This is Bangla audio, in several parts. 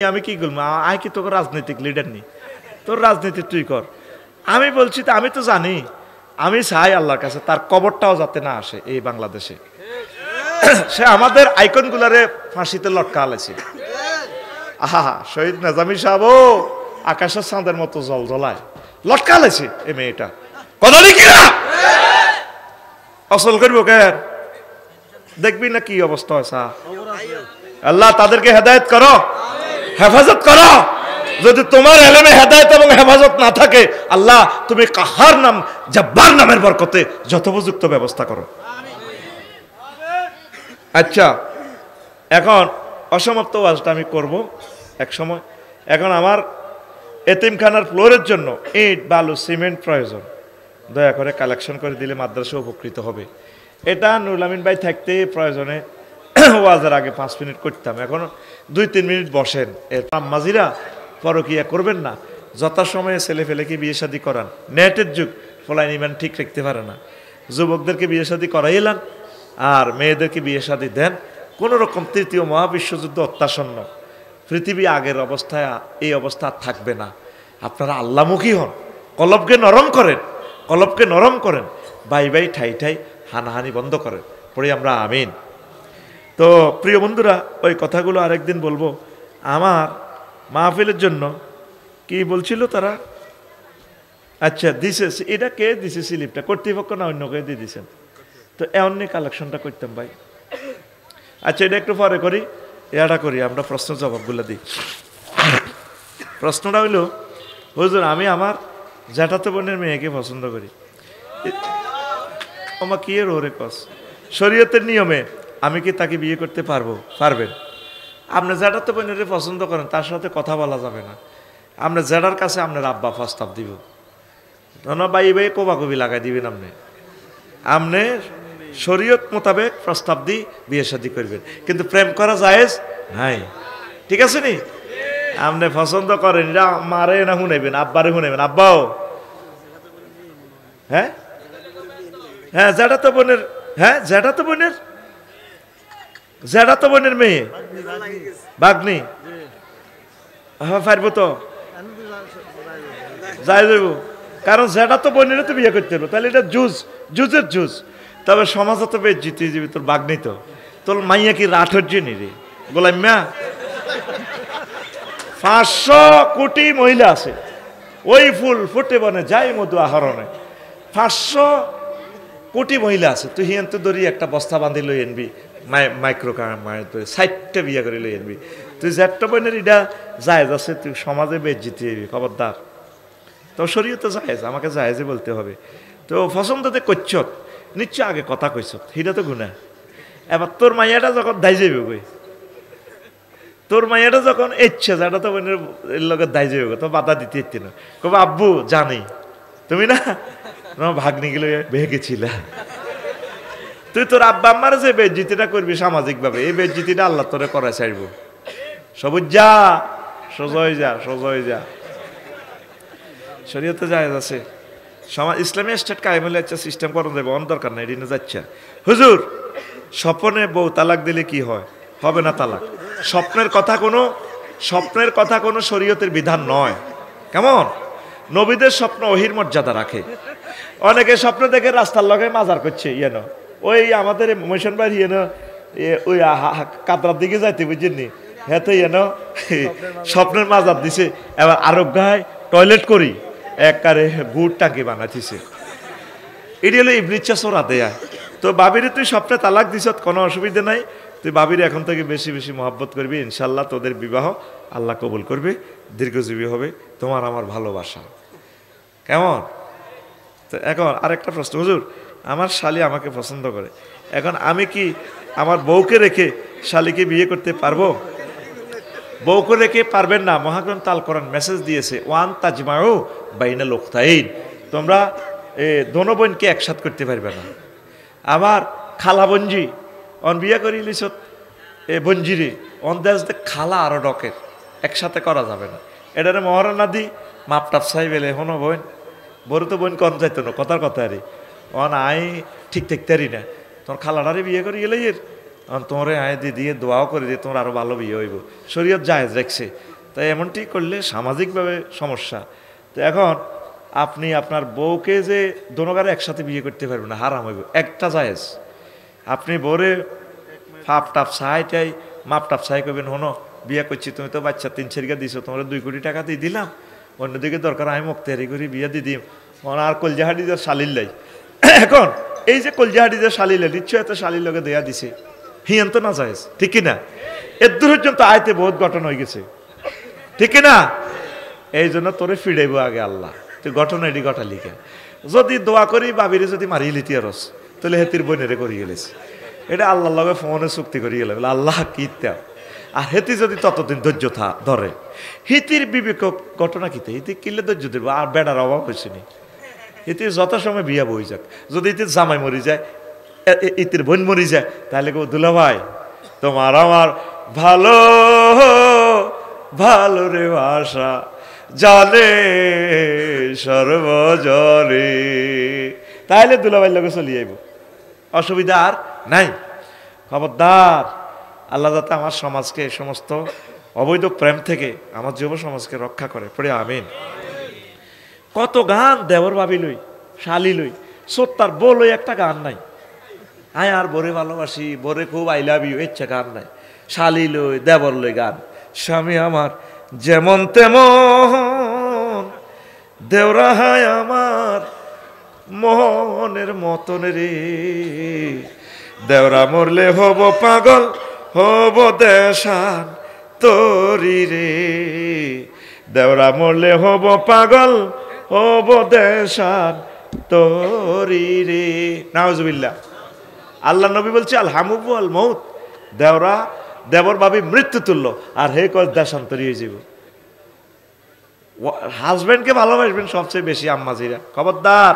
আমি কি করবো? আয় কি তোকে রাজনৈতিক লিডার নি, তোর রাজনীতি তুই কর। আমি বলছি তো আমি তো জানি, আমি চাই আল্লাহর কাছে তার কবরটাও যাতে না আসে এই বাংলাদেশে। সে আমাদের আইকনগুলারে ফাঁসিতে লটকা আলেছে। আহা, শহীদ নেজামি সাহেব আকাশের চাঁদের মতো জল জ্বলায় লটকা আলেছে এই মেয়েটা। কথা দেখি না অসল করবো কেন? দেখবি না কি অবস্থা হয়। আল্লাহ তাদেরকে হেদায়েত করো, হেফাজত করো। যদি তোমার এলেমে হেদায়েত এবং হেফাজত না থাকে, আল্লাহ তুমি কাহার নাম জব্বার নামের বরকতে যথোপযুক্ত ব্যবস্থা করো। আচ্ছা, এখন অসমাপ্ত ওয়াজটা আমি করব এক সময়। এখন আমার এতিমখানার ফ্লোরের জন্য ইট বালু সিমেন্ট প্রয়োজন। দয়া করে কালেকশন করে দিলে মাদ্রাসা উপকৃত হবে। এটা নুরুল আমিন ভাই থাকতে প্রয়োজনে ওয়াজের আগে 5 মিনিট করতাম, এখন 2-3 মিনিট বসেন। এর মাঝিরা পরকিয়া করবেন না, যথাসময়ে ছেলে ফেলেকে বিয়ে শাদী করান। নেটের যুগ, ফলাইন ইমান ঠিক রাখতে পারে না। যুবকদেরকে বিয়ে শাদী করাই এলান আর মেয়েদেরকে বিয়ে শাদী দেন। কোনো রকম তৃতীয় মহাবিশ্বযুদ্ধ অত্যাসন্ন, পৃথিবী আগের অবস্থায় এই অবস্থা আর থাকবে না। আপনারা আল্লাহমুখী হন, কলবকে নরম করেন, কলবকে নরম করেন, বাই বাই ঠাই ঠাই হানাহানি বন্ধ করেন। পড়ি আমরা আমিন। তো প্রিয় বন্ধুরা, ওই কথাগুলো আরেকদিন বলবো। আমার মাহফিলের জন্য কি বলছিল তারা? আচ্ছা দিছে, এটা কে দিছে স্লিপটা? কর্তৃপক্ষ না অন্য কে দিয়ে দিছেন? তো এমনি কালেকশনটা করতাম ভাই। আচ্ছা, এটা একটু পরে করি, এটা করি, আমরা প্রশ্ন জবাবগুলো দিই। প্রশ্নটা হইল, হুজুর আমি আমার জ্যাঠাতো বোনের মেয়েকে পছন্দ করি। আমার কি এর ওরে কস, শরীয়তের নিয়মে আমি কি তাকে বিয়ে করতে পারবো? পারবেন। আপনি জ্যাঠাতো বোনের পছন্দ করেন, তার সাথে কথা বলা যাবে না। আপনি জ্যাঠার কাছে আপনার আব্বা প্রস্তাব দিব, বাই বাই কোবাকবি লাগাই দিবেন। আপনি শরীয়ত মোতাবেক প্রস্তাব দিয়ে বিয়ে শাদী করবেন, কিন্তু প্রেম করা জায়েজ নাই। ঠিক আছে নি? আপনি পছন্দ করেন, এটা মারে না শুনেবেন, আব্বারে শুনেবেন। আব্বাও হ্যাঁ হ্যাঁ জ্যাঠাতো বোনের, হ্যাঁ জ্যাঠাতো বোনের, জ্যাঠাতো বোনের মেয়ে বাগ্নি, হ্যাঁ পারবো তো, যাই যাইব। কারণ জ্যাঠাতো বোনের তো বিয়ে করতে হলো, তাহলে এটা জুজের জুজ। তবে সমাজ তো বেশ জিতে যাবি, তোর বাগ্নি তো, তোর মাইয়া কি রাঠর্জি নি রে গোলাম্যা। 500 কোটি মহিলা আছে, ওই ফুল ফুটে বনে যাই মধু আহরণে। 500 কোটি মহিলা আছে, তুই হিয়ান তো ধরি একটা বস্তা বাঁধি লই আনবি, মাইক্রো 60টা বিয়া করে লই আনবি। তুই জ্যাঠটা বোনের এটা জায়েজ আছে, তুই সমাজে বেশ জিতে যাবি, খবরদার। তো শরীয়তে জায়েজ, আমাকে জায়েজে বলতে হবে। তো পছন্দতে করছ নিশ্চয়, আগে কথা কইছ, সেটা তো গুনাহ। এবার তোর মাইয়াটা যখন দায় যাবে গই, তোর মাইয়াটা যখন ইচ্ছে যেটা তো বোনের লোকের দায় যাবে, তো বাধা দিতে ইচ্ছে না, কব আব্বু জানি তুমি না ভাগ্নি গেলে ভেগেছিল। তুই তোর আব্বা আম্মার যে বেজ্জিতিটা করবি সামাজিক ভাবে, এই বেজ্জিতিটা আল্লাহ তোরে করাই চাইব। সবুজ যা, সোজয় যা, সোজয় যা। শরীয়তে জায়েজ আছে। সমাজ ইসলামী স্টেট কায়েম হলে একটা সিস্টেম করা যাবে, অন দরকার নাই, এদিনে যাচ্ছে। হুজুর স্বপ্নে বউ তালাক দিলে কি হয়? হবে না তালাক। স্বপ্নের কথা কোনো শরীয়তের বিধান নয়। কেমন? নবীদের স্বপ্ন ওহির মর্যাদা রাখে। অনেকে স্বপ্ন দেখে রাস্তার লগে মাজার করছে, ইয়েন ওই আমাদের মহিষণ বাড়ি ইয়েন ওই কাতরার দিকে যাইতে বুঝছেননি, হ্যাঁ তো ইয়েন স্বপ্নের মাজার দিছে। এবার আরোগ্যায় টয়লেট করি একবারে গুড় টাঙ্কি বানাইছে। এটি হলো ইবলিচ্ছা সোরা দেয়া। তো বাবিরে তুই স্বপ্নে তালাক দিস, কোনো অসুবিধা নাই। তুই বাবির এখন থেকে বেশি বেশি মহব্বত করবি, ইনশাল্লাহ তোদের বিবাহ আল্লাহ কবুল করবে, দীর্ঘজীবী হবে, তোমার আমার ভালোবাসা। কেমন? তো এখন আরেকটা প্রশ্ন, হুজুর আমার শালি আমাকে পছন্দ করে, এখন আমি কি আমার বউকে রেখে শালিকে বিয়ে করতে পারবো? বউকে রেখে পারবেন না। মহাগ্রন্থ আল কোরআন মেসেজ দিয়েছে, ওয়ান তাজমাউ বাইনাল উখতাইন, তোমরা দোনো বোনকে একসাথে করতে পারবে না। আবার খালা বঞ্জি অন বিয়ে করি লিছত বঞ্জিরে অন দেশ খালা আরো ডকের, একসাথে করা যাবে না। এটারে মহারণা দি মাপটাপ চাই বেলে হনো বোন, বড় তো বোন কম যাইতো না, কথার কথা আরে অন আই ঠিক থাকতে পারি না, তোর খালাটারে বিয়ে করি গেলে এর তোমারে আয় দিয়ে দোয়াও করে দিয়ে তোমার আরো ভালো বিয়ে হইব, শরীয়ত জায়েজ রাখছে। তাই এমনটি করলে সামাজিকভাবে সমস্যা। তো এখন আপনি আপনার বউকে যে দোনোগারে একসাথে বিয়ে করতে পারবেন না, হারাম হইব। একটা জায়েজ, আপনি বউরে ফাপ টাপ সাহাইটাই মাপ টাপ সাহাই করবেন, হনো বিয়ে করছি, তুমি তো বাচ্চা 3-4 দিছো, তোমার 2 কোটি টাকা দিয়ে দিলাম, অন্যদিকে দরকার আমি মুক্তারি করি বিয়ে দিয়ে দিম, আর কলজাহাটি যে শালিল লাই। এখন এই যে কলজাহাটি যে শালিল নিশ্চয় এত শালির লগে দেয়া দিছে, হিয়ান তো না জায়েজ, ঠিক কিনা? এর দূর পর্যন্ত আয়তে বহুত ঘটনা হয়ে গেছে, ঠিক কিনা? এই জন্য তোরে ফিরাইব আগে আল্লাহ, তুই ঘটনা এটি ঘটা লিখে যদি দোয়া করি বাবিরে যদি মারিয়ে লিতি আরস, তাহলে হেতির বইনেরে করি গেলেস, এটা আল্লাহর লগে ফোনে চুক্তি করি গেলে আল্লাহ কিতা। আর হেতি যদি ততদিন ধৈর্য ধরে, হিতির বিবেক ঘটনা কিতে, হিতি কিনলে ধৈর্য দিব, আর বেড়ার অভাব হয়েছে নি, হিতি যথাসময় বিয়া বই যাক। যদি ইতির জামাই মরি যায়, ইতির বোন মরি যায়, তাহলে কেউ দুলা ভাই তোমার আমার ভালো ভালো রে ভাষা জানে সর্বজনে, তাহলে দুলাভাইয়ের লোকে চলে যাইব, অসুবিধা আর নাই। খবরদার, আল্লাহ যাতে আমার সমাজকে এই সমস্ত অবৈধ প্রেম থেকে আমার যুব সমাজকে রক্ষা করে, পড়ে আমিন। কত গান দেবর ভাবি লই, শালি লই, সত্যার বলই একটা গান নাই, আয় আর বরে ভালোবাসি, বরে খুব আই লাভ ইউ, ইচ্ছা গান নাই, শালি লই দেবর লই গান। স্বামী আমার যেমন তেমন, দেওরা হায় আমার মোহনের মতন রে, দেওরা মরলে হব পাগল হব দেশান তরি রে, দেওরা মরলে হব পাগল হব দেশান তরি রে। নাউজুবিল্লাহ। আল্লাহ নবী বলছে আল হামুবু আল মৌত, দেওরা দেবর ভাবি মৃত্যু তুল্য, আর হে কয় দেশান্তরি হয়ে যাব। হাজব্যান্ডকে ভালোবাসবেন সবচেয়ে বেশি আম্মাজিরা। খবরদার,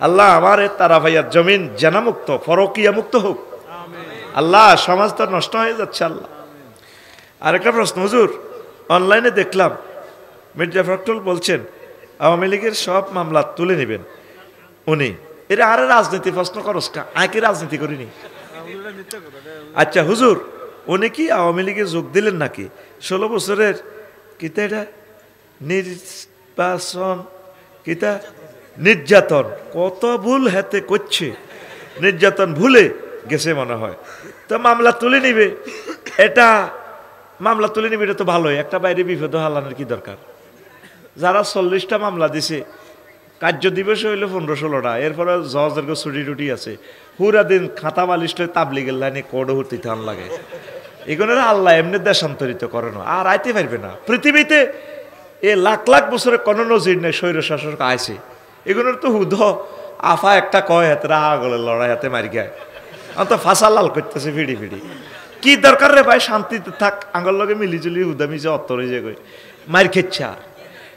আল্লাহ আমার তারা ভাইয়ার জমিন জেনামুক্ত ফরকিয়া মুক্ত হোক। আল্লাহ সমাজ তো নষ্ট হয়ে যাচ্ছে আল্লাহ। আরেকটা প্রশ্ন, হুজুর অনলাইনে দেখলাম মির্জা ফখরুল বলছেন আওয়ামী লীগের সব মামলা তুলে নেবেন উনি, এরা আরে রাজনীতি প্রশ্ন করস কা, আঁকে রাজনীতি করিনি। আচ্ছা হুজুর, উনি কি আওয়ামী লীগে যোগ দিলেন নাকি? 16 বছরের কিতা এটা নির্বাচন কিতা নির্যাতন, কত ভুল হাতে করছে, নির্যাতন ভুলে গেছে মনে হয়, তো মামলা তুলে নিবে। এটা মামলা তুলে নিবে, এটা তো ভালোই, একটা বাইরে বিপদ হালানোর কি দরকার? যারা 40টা মামলা দিছে, কার্য দিবস হইলে 15-16টা, এরপরে জজের ছুটি টুটি আছে, পুরা দিন খাতা বালিশ তাবলিগের লাইনে কোড হতে থান লাগে। এগুলোর আল্লাহ এমনি দেশান্তরিত করে না, আর আইতে পারবে না পৃথিবীতে। এ লাখ লাখ বছরে কোনো নজির নেই স্বৈর শাসক আইছে, এগুলোর তো হুদ আফা একটা কয় হাতে আগলে লড়াই হাতে মারি গায়, অন্ত ফাঁসা লাল করতেছে ফিড়ি ফিড়ি। কি দরকার রে ভাই, শান্তিতে থাক, আঙ্গল লগে মিলিজুলি হুদামি যে অত্তরে যে কই মার খেচ্ছে। আর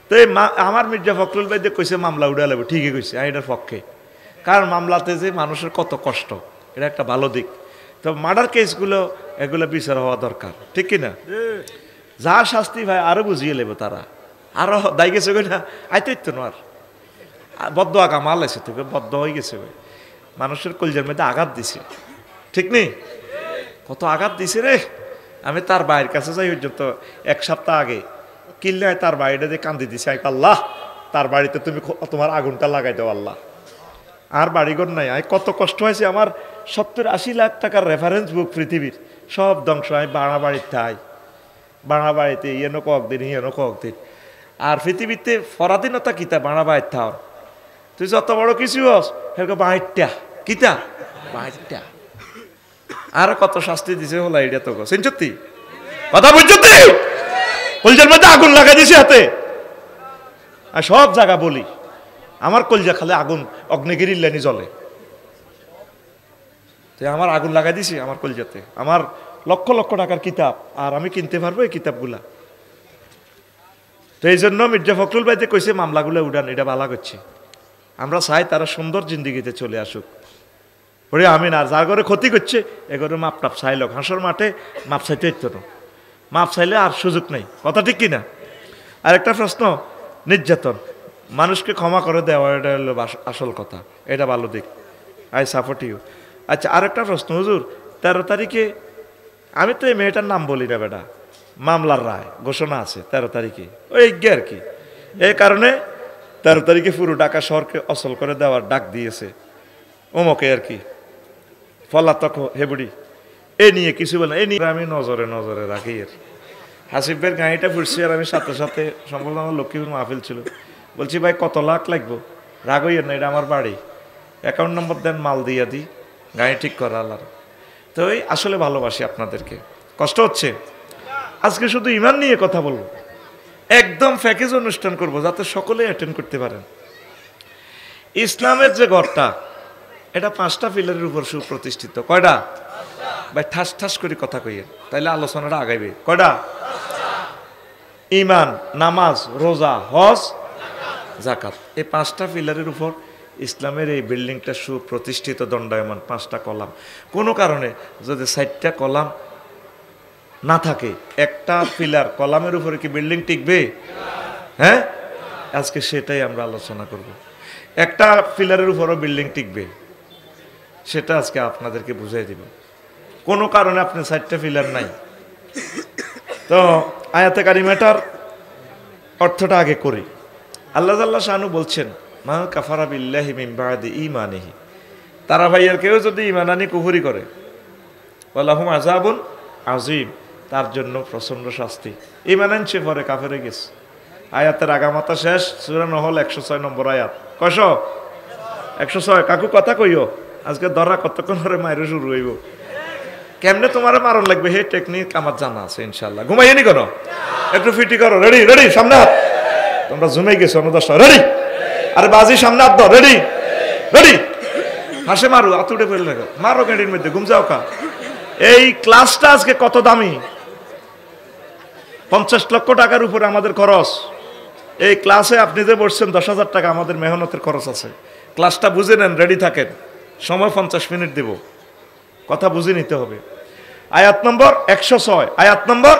তো আমার মির্জা ফখরুল ভাই যে কইছে মামলা উড়া লাগবে, ঠিকই কইছে, আমি এটার পক্ষে। কারণ মামলাতে যে মানুষের কত কষ্ট, এটা একটা ভালো দিক। তো মার্ডার কেসগুলো এগুলো বিচার হওয়া দরকার, ঠিক কিনা? যা শাস্তি ভাই আরো বুঝিয়ে নেবে তারা, আরো দায় গেছে না আইতে নোয়ার বদ্ধ আঁকা মাল আছে, তোকে বদ্ধ হয়ে গেছে ভাই, মানুষের কলজের মধ্যে আঘাত দিছে, ঠিক নেই? কত আঘাত দিছে রে। আমি তার ভাইয়ের কাছে যাই পর্যন্ত 1 সপ্তাহ আগে কিনলে তার বাড়িটা দিয়ে কান্দি দিছে, আল্লাহ তার বাড়িতে তুমি তোমার আগুনটা লাগাই দাও আল্লাহ, আর বাড়িঘর নাই। আমি কত কষ্ট হয়েছে, আমার 70-80 লাখ টাকার রেফারেন্স বুক পৃথিবীর সব ধ্বংস। আমি বাড়া বাড়ির থাই, বাড়া বাড়িতে ইয়েনো কয়েকদিন ইয়েনো কয়েকদিন। আর পৃথিবীতে পরাধীনতা কিতা বাড়া বাড়ির থাও, তুই যত বড় কিছু হস সেরকম বাহিরটা কিতা বাহিরটা। আর কত শাস্তি দিছে হলা এটা তো সত্যি কথা বুঝছি, কলজার মধ্যে আগুন লাগাই দিছে হাতে। আর সব জায়গা বলি আমার কলজা খালে আগুন অগ্নিগিরির লেনি জ্বলে, আমার আগুন লাগাই দিছি আমার কলজাতে। আমার লক্ষ লক্ষ টাকার কিতাব, আর আমি কিনতে পারবো এই কিতাবগুলা? তো এই জন্য মির্জা ফখরুল ভাই যে কইছে মামলাগুলো উড়ান, এটা ভালো করছে। আমরা চাই তারা সুন্দর জিন্দিগিতে চলে আসুক, ওরে আমিন। আর যার ঘরে ক্ষতি করছে এগুলো মাপ টাপ চাইল, হাঁসর মাঠে মাপ চাইতে হইতো না, মাপ চাইলে আর সুযোগ নেই, কথা ঠিক কিনা? আর একটা প্রশ্ন, নির্যাতন মানুষকে ক্ষমা করে দেওয়া, এটা হলো আসল কথা, এটা ভালো দিক, আই সাপোর্ট ইউ। আচ্ছা আরেকটা প্রশ্ন, হুজুর 13 তারিখে আমি তো এই মেয়েটার নাম বলি না বেটা, মামলার রায় ঘোষণা আছে 13 তারিখে, ওই আর কি। এই কারণে 13 তারিখে পুরো ঢাকা শহরকে অচল করে দেওয়ার ডাক দিয়েছে ওমকে আর কি। পলাতক হেবুড়ি এ নিয়ে কিছু বলে, এই নিয়ে আমি নজরে নজরে রাখি। আর হাসিফের গাড়িটা ফুটছি, আর আমি সাথে সাথে সম্ভবত আমার লক্ষ্মীপুর মাহফিল ছিল, বলছি ভাই কত লাখ লাগবো? রাগ হইয়ের না, এটা আমার বাড়ি, অ্যাকাউন্ট নম্বর দেন, মাল দিয়ে দিই, গাড়ি ঠিক করা আল্লাহর। তো এই আসলে ভালোবাসি আপনাদেরকে, কষ্ট হচ্ছে। আজকে শুধু ইমান নিয়ে কথা বলবো, একদম প্যাকেজ অনুষ্ঠান করব যাতে সকলে অ্যাটেন্ড করতে পারেন। ইসলামের যে ঘরটা, এটা 5টা পিলারের উপর সুপ্রতিষ্ঠিত। কয়টা ভাই? ঠাস ঠাস করে কথা কইয়েন, তাইলে আলোচনাটা আগাইবে। কয়টা? ইমান, নামাজ, রোজা, হজ, জাকাত। এই 5টা পিলারের উপর ইসলামের এই বিল্ডিংটা সুপ্রতিষ্ঠিত, দণ্ডায়মান 5টা কলাম। কোনো কারণে যদি 4টা কলাম না থাকে, একটা পিলার কলামের উপরে কি বিল্ডিং টিকবে? হ্যাঁ, আজকে সেটাই আমরা আলোচনা করব। একটা পিলারের উপরও বিল্ডিং টিকবে, সেটা আজকে আপনাদেরকে বুঝাই দিব। কোনো কারণে আপনি 4টা পিলার নাই, তো আয়াতে কারিমাটার অর্থটা আগে করি। আল্লাহ জাল্লা শানু বলছেন, মা কাফারা বিল্লাহি মিন বাদি ঈমানিহি, তারা ভাইয়ের কেউ যদি ঈমান আনি কুফরি করে, ওয়ালাহুম আযাবুন আযীম, তার জন্য প্রচন্ড শাস্তি। ঈমান আনছে পরে কাফেরে গেছে। আয়াতের আগামাতা শেষ, সূরা নহল 106 নম্বর আয়াত। কয়শ? 106। কাকু কথা কইও, আজকে ধরা কতক্ষণ ধরে মাইরে শুরু হইব। কেমনে তোমার মারণ লাগবে হে টেকনিক আমার জানা আছে ইনশাল্লাহ। ঘুমাইনি কেন? একটু ফিটি করো। রেডি রেডি, সামনে হাত। তোমরা জুমে গেছো অনুদশটা। রেডি? আরে বাজি সামনে হাত দাও। রেডি রেডি, হাসে মারু, হাত উঠে ফেলে রাখো, মারো গাড়ির মধ্যে, ঘুম যাও কা। এই ক্লাসটা আজকে কত দামি? 50 লক্ষ টাকার উপরে আমাদের খরচ। এই ক্লাসে আপনি যে বসছেন 10,000 টাকা আমাদের মেহনতের খরচ আছে। ক্লাসটা বুঝে নেন, রেডি থাকেন, সময় 50 মিনিট দেব, কথা বুঝে নিতে হবে। আয়াত নম্বর 106, আয়াত নম্বর।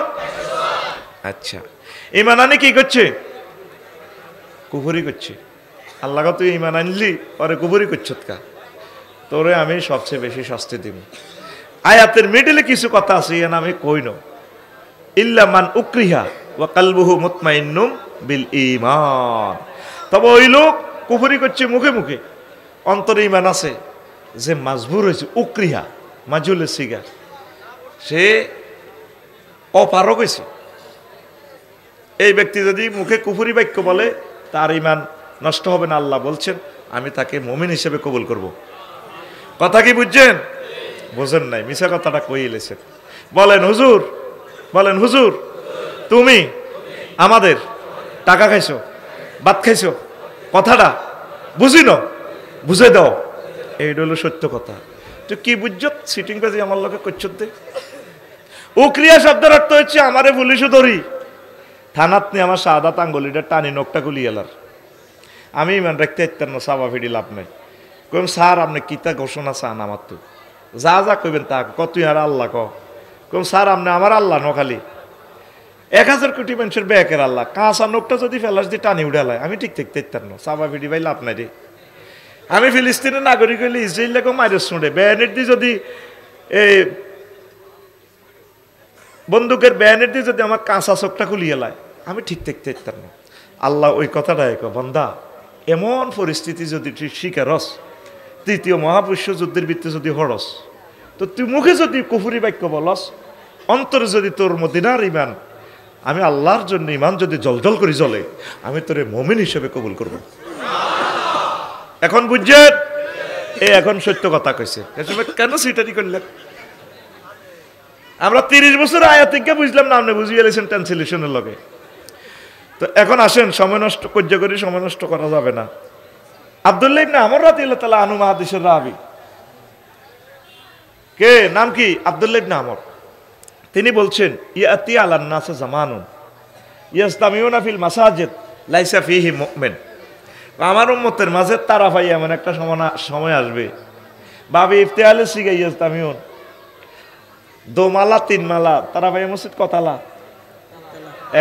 আচ্ছা, ঈমান আনি কি করছে? কুফরি করছে। আল্লাহ তুই ঈমান আনলি, পরে কুফরি করছত কা, তোরে আমি সবচেয়ে বেশি শাস্তি দিব। আয়াতের মিডলে কিছু কথা আছে, এন আমি কইন। ইল্লা মান উকরিহা ওয়া কালবুহু মুতমাইন্নুম বিল ঈমান, তবে ওই লোক কুফরি করছে মুখে মুখে, অন্তরে ঈমান আছে, যে মাজবুর হয়েছে, উকরিহা মাজুলে সিগা, সে অপারক হয়েছে। এই ব্যক্তি যদি মুখে কুফরি বাক্য বলে, তার ঈমান নষ্ট হবে না। আল্লাহ বলছেন আমি তাকে মুমিন হিসেবে কবুল করব। কথা কি বুঝছেন? বোঝেন নাই, মিছা কথাটা কইলেছেন। বলেন হুজুর, বলেন হুজুর, তুমি আমাদের টাকা খাইছো, ভাত খাইছো, কথাটা বুঝি না, বুঝে দাও। এইটা হলো সত্য কথা। তো কি বুঝছ? সিটিং বাজি আমার লোকে করছত দে। উক্রিয়া শব্দের অর্থ হচ্ছে আমারে পুলিশও ধরি, থানাত নিয়ে আমার শাহাদাত আঙ্গুলিটা টানি নখটা গুলি এলার। আমি ইমান রাখতে ইত্যার না, সাবা ফিডি লাভ নাই। কইম স্যার আপনি কিতা ঘোষণা চান আমার? তো যা যা কইবেন তা কত আর আল্লাহ কম স্যার আপনি আমার আল্লাহ ন খালি 1000 কোটি মানুষের ব্যাকের আল্লাহ, কাঁচা নোকটা যদি ফেলাস দিয়ে টানি উঠালায় আমি ঠিক থাকতে ইত্যার না, সাবা ফিডি ভাই লাভ নাই রে। আমি ফিলিস্তিনের নাগরিক হইলে ইসরায়েলকে মাইরে শুনে ব্যানেট দিয়ে যদি এই বন্দুকের ব্যানেট দিয়ে যদি আমার কাঁচা চোখটা খুলিয়ে লায় আমি ঠিক থাকতে ইত্যার না। আল্লাহ ওই কথাটা এক বন্দা, এমন পরিস্থিতি যদি তুই শিকারস, তৃতীয় মহাবিশ্ব যুদ্ধের ভিত্তি যদি হরস, তো তুই মুখে যদি কুফরি বাক্য বলস, অন্তরে যদি তোর মদিনার ঈমান, আমি আল্লাহর জন্য ঈমান যদি জলজল করে জ্বলে, আমি তোরে মুমিন হিসেবে কবুল করব। এখন বুঝছেন? এখন সত্য কথা কইছে। কেন সিটারি করলেন? আমরা 30 বছর আয়াতিকে বুঝলাম না, আপনি বুঝিয়ে গেলেছেন ট্রান্সলেশনের লগে। তো এখন আসেন, সময় নষ্ট কর্য করি, সময় নষ্ট করা যাবে না। আব্দুল্লাহ ইবনে আমর রাদিয়াল্লাহু তাআলা আনহু মুহাদ্দিসুর রাবি, কে নাম কি? আব্দুল্লাহ ইবনে আমর। তিনি বলছেন ইয়াতি আলান নাস জামানুন ইয়াসতামিউনা ফিল মাসাজিদ লাইসা ফিহি মুমিন, আমার উম্মতের মাঝে তারা ভাই এমন একটা সময় আসবে, বাবে ইফতিহালে সিগা ইয়াসতামিউন, দোমালা তিনমালা, তারা ভাই মসজিদ কতালা?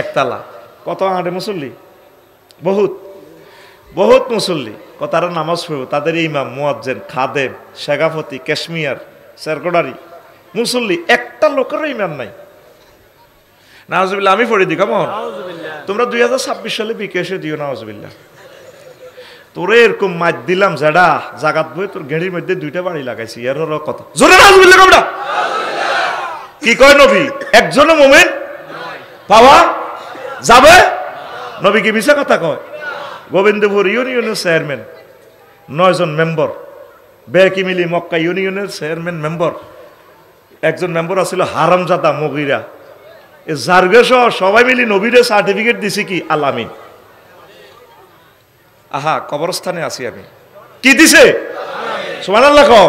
একতলা। কত আঁটে মুসল্লি? বহুত বহুত মুসল্লি। তারা নামাজ পড়ব, তাদের ইমাম, মুয়াজ্জিন, খাদেম, শেখাফতি, ক্যাশমিয়ার, সেক্রেটারি, মুসল্লি একটা লোকেরও ইমান নাই। নাউজুবিল্লাহ, আমি পড়ে দিই কেমন? তোমরা 2026 সালে বিকেশে দিও নাউজুবিল্লাহ। তোরে এরকম মাছ দিলাম যেটা জাগাত বই তোর গেড়ির মধ্যে 2টা বাড়ি লাগাইছি, এর কত জোরে নাউজুবিল্লাহ কবরা। কি কয় নবী? একজনও মুমিন পাওয়া যাবে? নবী কি মিছা কথা কয়? গোবিন্দপুর ইউনিয়নের চেয়ারম্যান 9 জন মেম্বার, বেকি মিলি মক্কা ইউনিয়নের চেয়ারম্যান মেম্বার, একজন মেম্বার আছিল হারামজাদা মগিরা, এ জার্গে সহ সবাই মিলি নবীরে সার্টিফিকেট দিছি কি আল আমিন। আহা, কবরস্থানে আছি আমি, কি দিছে? সুবহানাল্লাহ কও।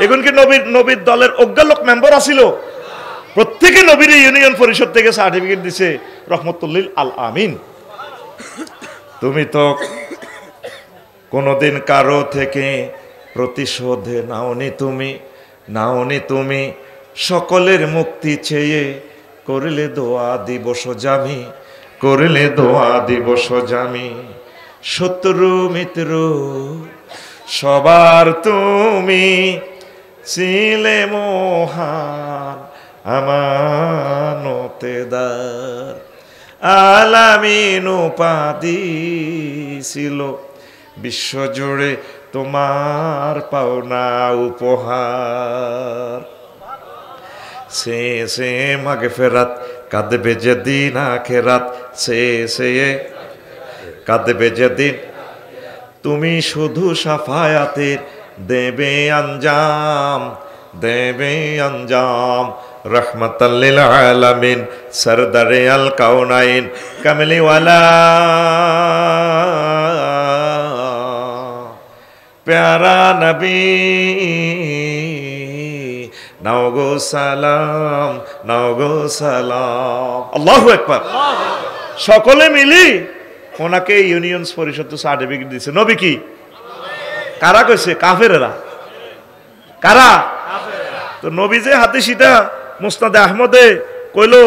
এখন কি নবীর দলের অজ্ঞা লোক মেম্বার আছিল? প্রত্যেকে নবীর ইউনিয়ন পরিষদ থেকে সার্টিফিকেট দিছে রহমতুল্লিল আল আমিন। তুমি তো কোনোদিন কারো থেকে প্রতিশোধ নাওনি তুমি সকলের মুক্তি চেয়ে করলে দোয়া দিবস জামি, শত্রু মিত্র সবার তুমি ছিলে মহান আমানতেদার, আলামিন উপাধি ছিল বিশ্বজুড়ে তোমার পাওনা উপহার। সে মাগফিরাত কাঁদবে যেদিন আখিরাত, সে কাঁদবে যেদিন, তুমি শুধু সাফায়াতের দেবে আঞ্জাম, রহমাতাল লিল আলামিন, সরদারে আল কাউনাইন, কামলিওয়ালা প্যারা নবী, নাও গো সালাম। আল্লাহু আকবার। সকলে মিলি ওনাকে ইউনিয়ন পরিষদ সার্টিফিকেট দিছে। নবী কি? কারা কইছে? কাফেরেরা। কারা? তো নবী যে হাদিসটা মুসনাদে আহমদে কইলো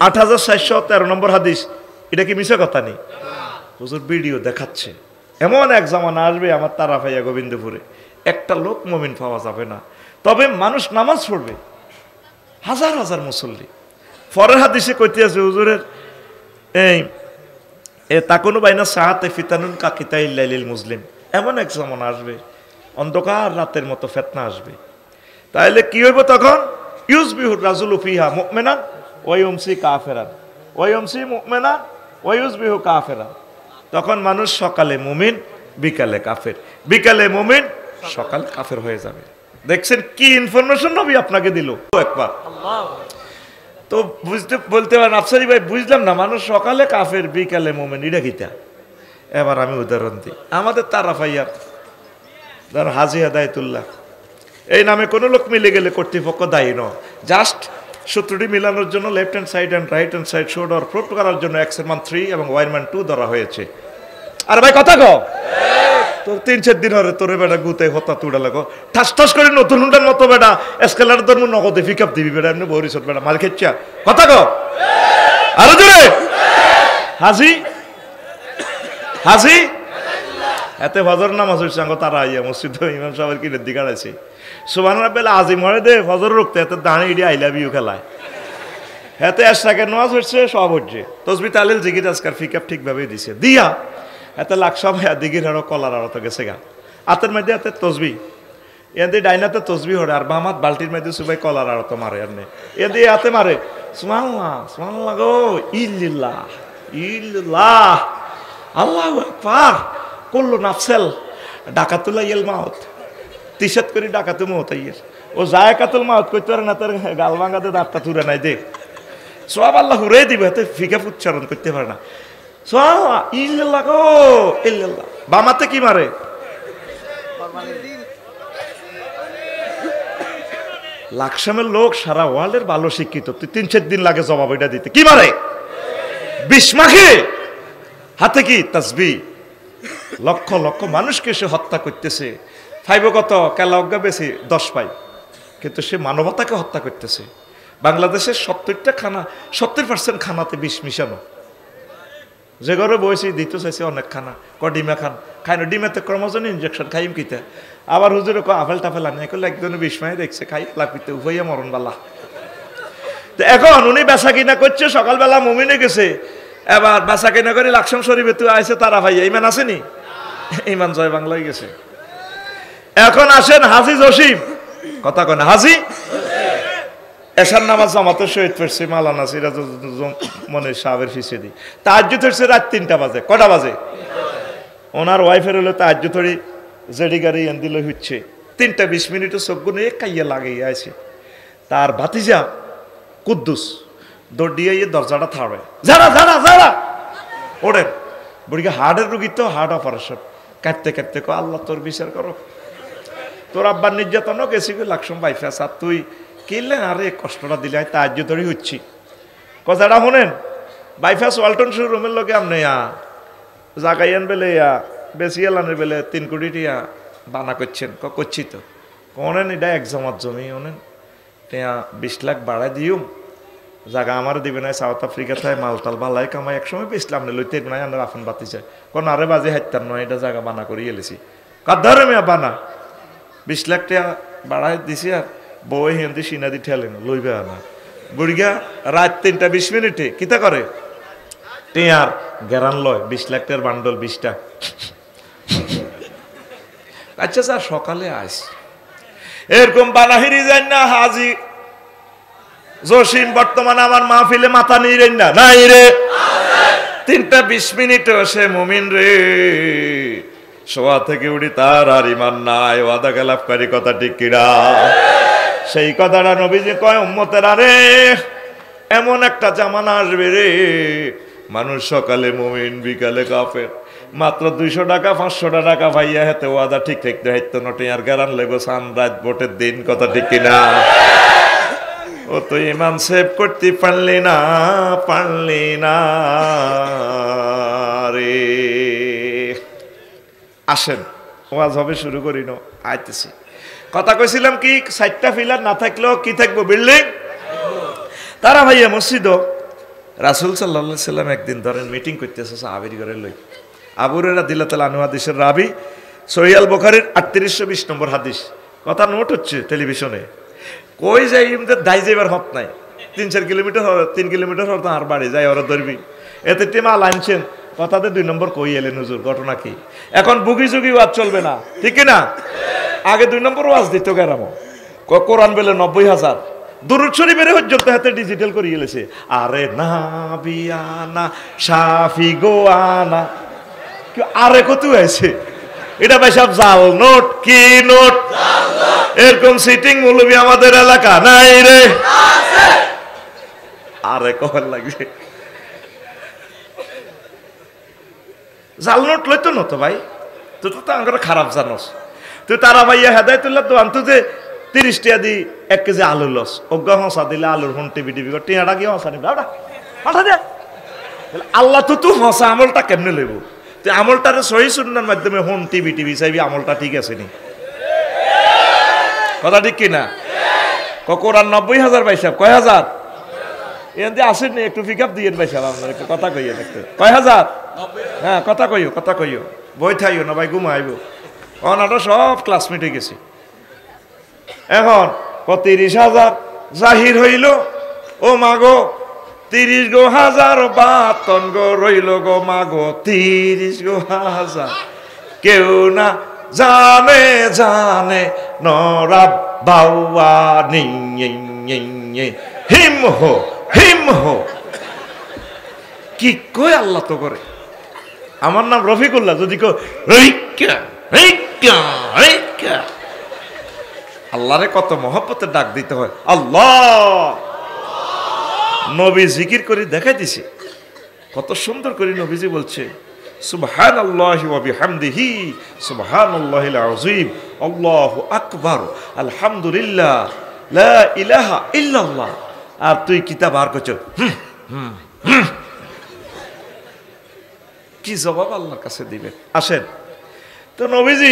8713 নম্বর হাদিস, এটা কি মিছা কথা নেই? হুজুর ভিডিও দেখাচ্ছে। এমন এক জামানা আসবে আমার তারাফাইয়া গোবিন্দপুরে একটা লোক মুমিন পাওয়া যাবে না, তবে মানুষ নামাজ পড়বে হাজার হাজার মুসল্লি। পরের হাদিসে কইতে আছে হুজুরের এই তাকুনু বাইনা সাহাতে ফিতানুন কাকিতা ইল্লাইলিল মুসলিম, এমন এক জামানা আসবে অন্ধকার রাতের মতো ফিতনা আসবে। তাইলে কি হইব তখন? ইউসবিহুর রাজুলু ফিহা মুমিনান ওয়া ইউমসি কাফিরান ওয়া ইউমসি মুমিনান ওয়া ইউসবিহু কাফিরান। তখন মানুষ সকালে মুমিন, বিকালে কাফের, বিকালে মুমিন, সকালে কাফের হয়ে যাবে। দেখছেন কি ইনফরমেশন নবী আপনাকে দিল একবার। তো বলতে পারেন আফসারি ভাই বুঝলাম না, মানুষ সকালে কাফের বিকালে মুমিন, এটা কিটা? এবার আমি উদাহরণ দিই। আমাদের তারাফাইয়ার ধর হাজী হেদায়েতুল্লাহ এই নামে কোনো লোক মিলে গেলে কর্তৃপক্ষ দায়ী নয়, জাস্ট সূত্রটি মিলানোর জন্য left hand side and right hand side shoulder float করার জন্য এক্সের মান 3 এবং ওয়াইয়ের মান 2 ধরা হয়েছে। আর ভাই কথা কও, তোর 3-4 দিন হরে তোরে বেটা গুতে হতা তুড়া লাগো ঠাস ঠাস করে নতুন হুন্ডার মতো বেটা এসকেলার ধর্ম নগদে পিকআপ দিবি বেটা, এমনি ভবিষ্যৎ বেটা মাল খেচ্ছা। কথা কও আরো জোরে। হাজি এতে ফজর নামাজ হইছে আঙ্গ তারা আইয়া মসজিদ ইমাম সাহেবের কিনের দিকে আছে সুবহানাল্লাহ আজিম হয় দে ফজর রুখতে এত দাঁড়ে ইডি আই লাভ ইউ খেলায় এতে এশরাকের নামাজ হচ্ছে সব হচ্ছে তসবি তালিল জিকির আজকার পিকআপ ঠিকভাবে দিছে দিয়া এত লাখ সবাই দিঘির আরো কলার আরো তো গেছে গা আতের মধ্যে এতে তসবি এদি ডাইনাতে তসবি হরে আর বামাত বালতির মধ্যে সুবাই কলার আরো তো মারে আর এদি হাতে মারে সুবহানাল্লাহ সুবহানাল্লাহ গো ইল্লাল্লাহ ইল্লাল্লাহ আল্লাহু আকবার কুল্লু নাফসেল ডাকাতুল ইল মাউত তিশাত করি ডাকাতু মউত আইয়ের ও জায়কাতুল মাউত কইতে পারে না তার গাল ভাঙাতে দাঁতটা তুলে নাই দেখ সব আল্লাহ হুরে দিবে হাতে ফিকা উচ্চারণ করতে পারে না সুবহানাল্লাহ ইল্লাল্লাহ গো ইল্লাল্লাহ বামাতে কি মারে লাকসামের লোক সারা ওয়ার্ল্ডের ভালো শিক্ষিত তুই 3-4 দিন লাগে জবাব এটা দিতে কি মারে বিষ মাখে হাতে কি তাসবিহ লক্ষ লক্ষ মানুষকে সে হত্যা করতেছে ফাইব কত কেলা অজ্ঞা বেশি 10 পাই কিন্তু সে মানবতাকে হত্যা করতেছে বাংলাদেশের 70% খানাতে বিষ মিশানো যে ঘরে বসে দিতে চাইছে অনেক খানা ডিমা খান খাই না ডিমেতে ক্রমজন ইনজেকশন খাইম কিতা আবার হুজুরে আপেল টাফেল আনে এখন একজনে বিস্ময় দেখছে খাই লাপিতে উভয়ে মরণ বালা। তো এখন উনি বেচা কিনা করছে, সকালবেলা মুমিনে গেছে, এবার বেচা কিনা করে লাকসাম শরীফে তুই আইসে তারা ভাই ইমান আসেনি, ইমান জয় বাংলায় গেছে। এখন আসেন হাজি জসিম, কথা কন হাজি এশার নামাজ জামাতে শহীদ পড়ছে মালানা সিরাজ মনে সাহেবের ফিসে দি তাহাজ্জুদ হচ্ছে রাত 3টা বাজে। কটা বাজে? ওনার ওয়াইফের হলো তাহাজ্জুদ হরি জেডি গাড়ি এন দিল হচ্ছে 3টা 20 মিনিটও চোখ গুনে কাইয়া লাগিয়ে আছে। তার ভাতিজা কুদ্দুস দৌড় দিয়ে দরজাটা থাড়ে, যারা যারা যারা ওড়েন বুড়িকে হার্টের রুগী তো হার্ট অপারেশন, কাঁদতে কাঁদতে কো আল্লাহ তোর বিচার করো, তোর আব্বার নির্যাতনও গেছি লাকসম বাইফা আর তুই কিনলেন আরে কষ্টটা দিলে তাহাজ্জুদ ধরে হচ্ছি। কথাটা শোনেন, বাইফাস ওয়ালটন শুরু রুমের লোকে আপনি জাগাইয়ান বেলে বেশি এলানের বেলে 3 কোটি টিয়া বানা করছেন, করছি তো কনেন এটা এক জমাত জমি ওনেন টিয়া 20 লাখ বাড়াই দিও, জায়গা আমার দিবে না, সাউথ আফ্রিকা থেকে মালতাল বালাই কামাই একসময় বেচলাম না লইতে নাই আমরা আফন বাতি চাই কোন আরে বাজে হাইতার নয়, এটা জায়গা বানা করে এলেছি কার ধরে মেয়া বানা 20 লাখ টাকা বাড়াই দিছি আর বই হিন্দি সিনা দি ঠেলেন লইবে না। বুড়িগা রাত 3টা 20 মিনিটে কিতা করে টিয়ার গেরান লয় 20 লাখ টাকার বান্ডল 20টা। আচ্ছা স্যার সকালে আইস এরকম বানাহিরি যান না হাজি জসিম বর্তমানে আমার মাহফিলে মাথা নিয়ে রেন না নাই রে 3টা 20 মিনিটে সে মুমিন রে শোয়া থেকে উঠি তার আর ইমান নাই, ওয়াদা খেলাফকারী কথা ঠিক কিনা? সেই কথাটা নবীজি কয় উম্মতেরা রে এমন একটা জামানা আসবে রে মানুষ সকালে মুমিন বিকালে কাফের, মাত্র 200 টাকা 500 টাকা ভাইয়া হেতে ওয়াদা ঠিক থাকতে হাইতো নটে আর গারান লেগো সান রাত ভোটের দিন, কথা ঠিক কিনা? ও তো ইমান সেভ করতে পারলি না রে। আসেন ওয়াজ হবে শুরু করি না আইতেছি। কথা কইছিলাম কি 4টা পিলার না থাকলেও কি থাকবো বিল্ডিং। তারা ভাইয়া মসজিদ রাসূল সাল্লাল্লাহু আলাইহি সাল্লাম একদিন ধরেন মিটিং করতেছে সাহাবীর ঘরে লই, আবু হুরায়রা রাদিয়াল্লাহু আনহু হাদিসের রাবি, সহিহ আল বুখারীর 3820 নম্বর হাদিস। কথা নোট হচ্ছে টেলিভিশনে, কই যাই ইমদের দাই যাইবার হত নাই, 3-4 কিলোমিটার 3 কিলোমিটার হতো আর বাড়ি যাই ওরা ধরবি এতে টিমা লাইনছেন কথাতে 2 নম্বর কই এলেন হুজুর ঘটনা কি? এখন বুগি জুগি ওয়াজ চলবে না, ঠিক না? আগে 2 নম্বর ওয়াজ দিত গেরাম কোরআন বেলে 90,000 দুরূদ শরীফের হজ্জত হাতে ডিজিটাল করে গেলেছে। আরে না বিয়ানা শাফি গোয়ানা আরে কত আছে এটা ভাই সব জাল নোট, কি নোট? এরকম সিটিং মৌলবি আমাদের এলাকা নাই রে, আরে কখন লাগছে জাল নোট লইতো না তো ভাই, তুই তো আমার খারাপ জানোস। তুই তারা ভাইয়া হেদায়তুল্লাহ তো আনতো যে 30 টাকা দি 1 কেজি আলু লস অজ্ঞা হসা দিলে আলুর ফোন টিভি টিয়াটা গিয়ে হসা নিবি পাঠা দে। আল্লাহ তো তুই হসা আমলটা কেমনে লইব? তুই আমলটারে সহি সুন্নাহর মাধ্যমে হোম টিভি চাইবি আমলটা ঠিক আছে নি? কথা ঠিক কিনা? কোরআন 90,000 ভাই সাহেব, কয় হাজার এতে আসেন নি? একটু পিক আপ দিয়ে ভাই সাহেব আপনার একটু কথা কইয়ে দেখতে কয় হাজার? হ্যাঁ কথা কইও বই থাইও না ভাই ঘুমাইব। অনাটা সব ক্লাসমেটে গেছে। এখন 30,000 জাহির হইল, ও মাগো 30 গো হাজার বাতন গো রইল গো মাগো 30 গো হাজার, কেউ না জানে নরাব বাউয়া হিম হো কি কই আল্লাহ তো করে। আমার নাম রফিকুল্লাহ, যদি কো আল্লাহরে কত মহব্বতের ডাক দিতে হয়। আল্লাহ নবী জিকির করে দেখাই দিছে কত সুন্দর করে। নবীজি বলছে সুবহানাল্লাহি ওয়া বিহামদিহি সুবহানাল্লাহিল আযীম আল্লাহু আকবার আলহামদুলিল্লাহ লা ইলাহা ইল্লাল্লাহ। আর তুই কিতাব আর করছ কি জবাব আল্লাহর কাছে দিবেন? আসেন তো নবীজি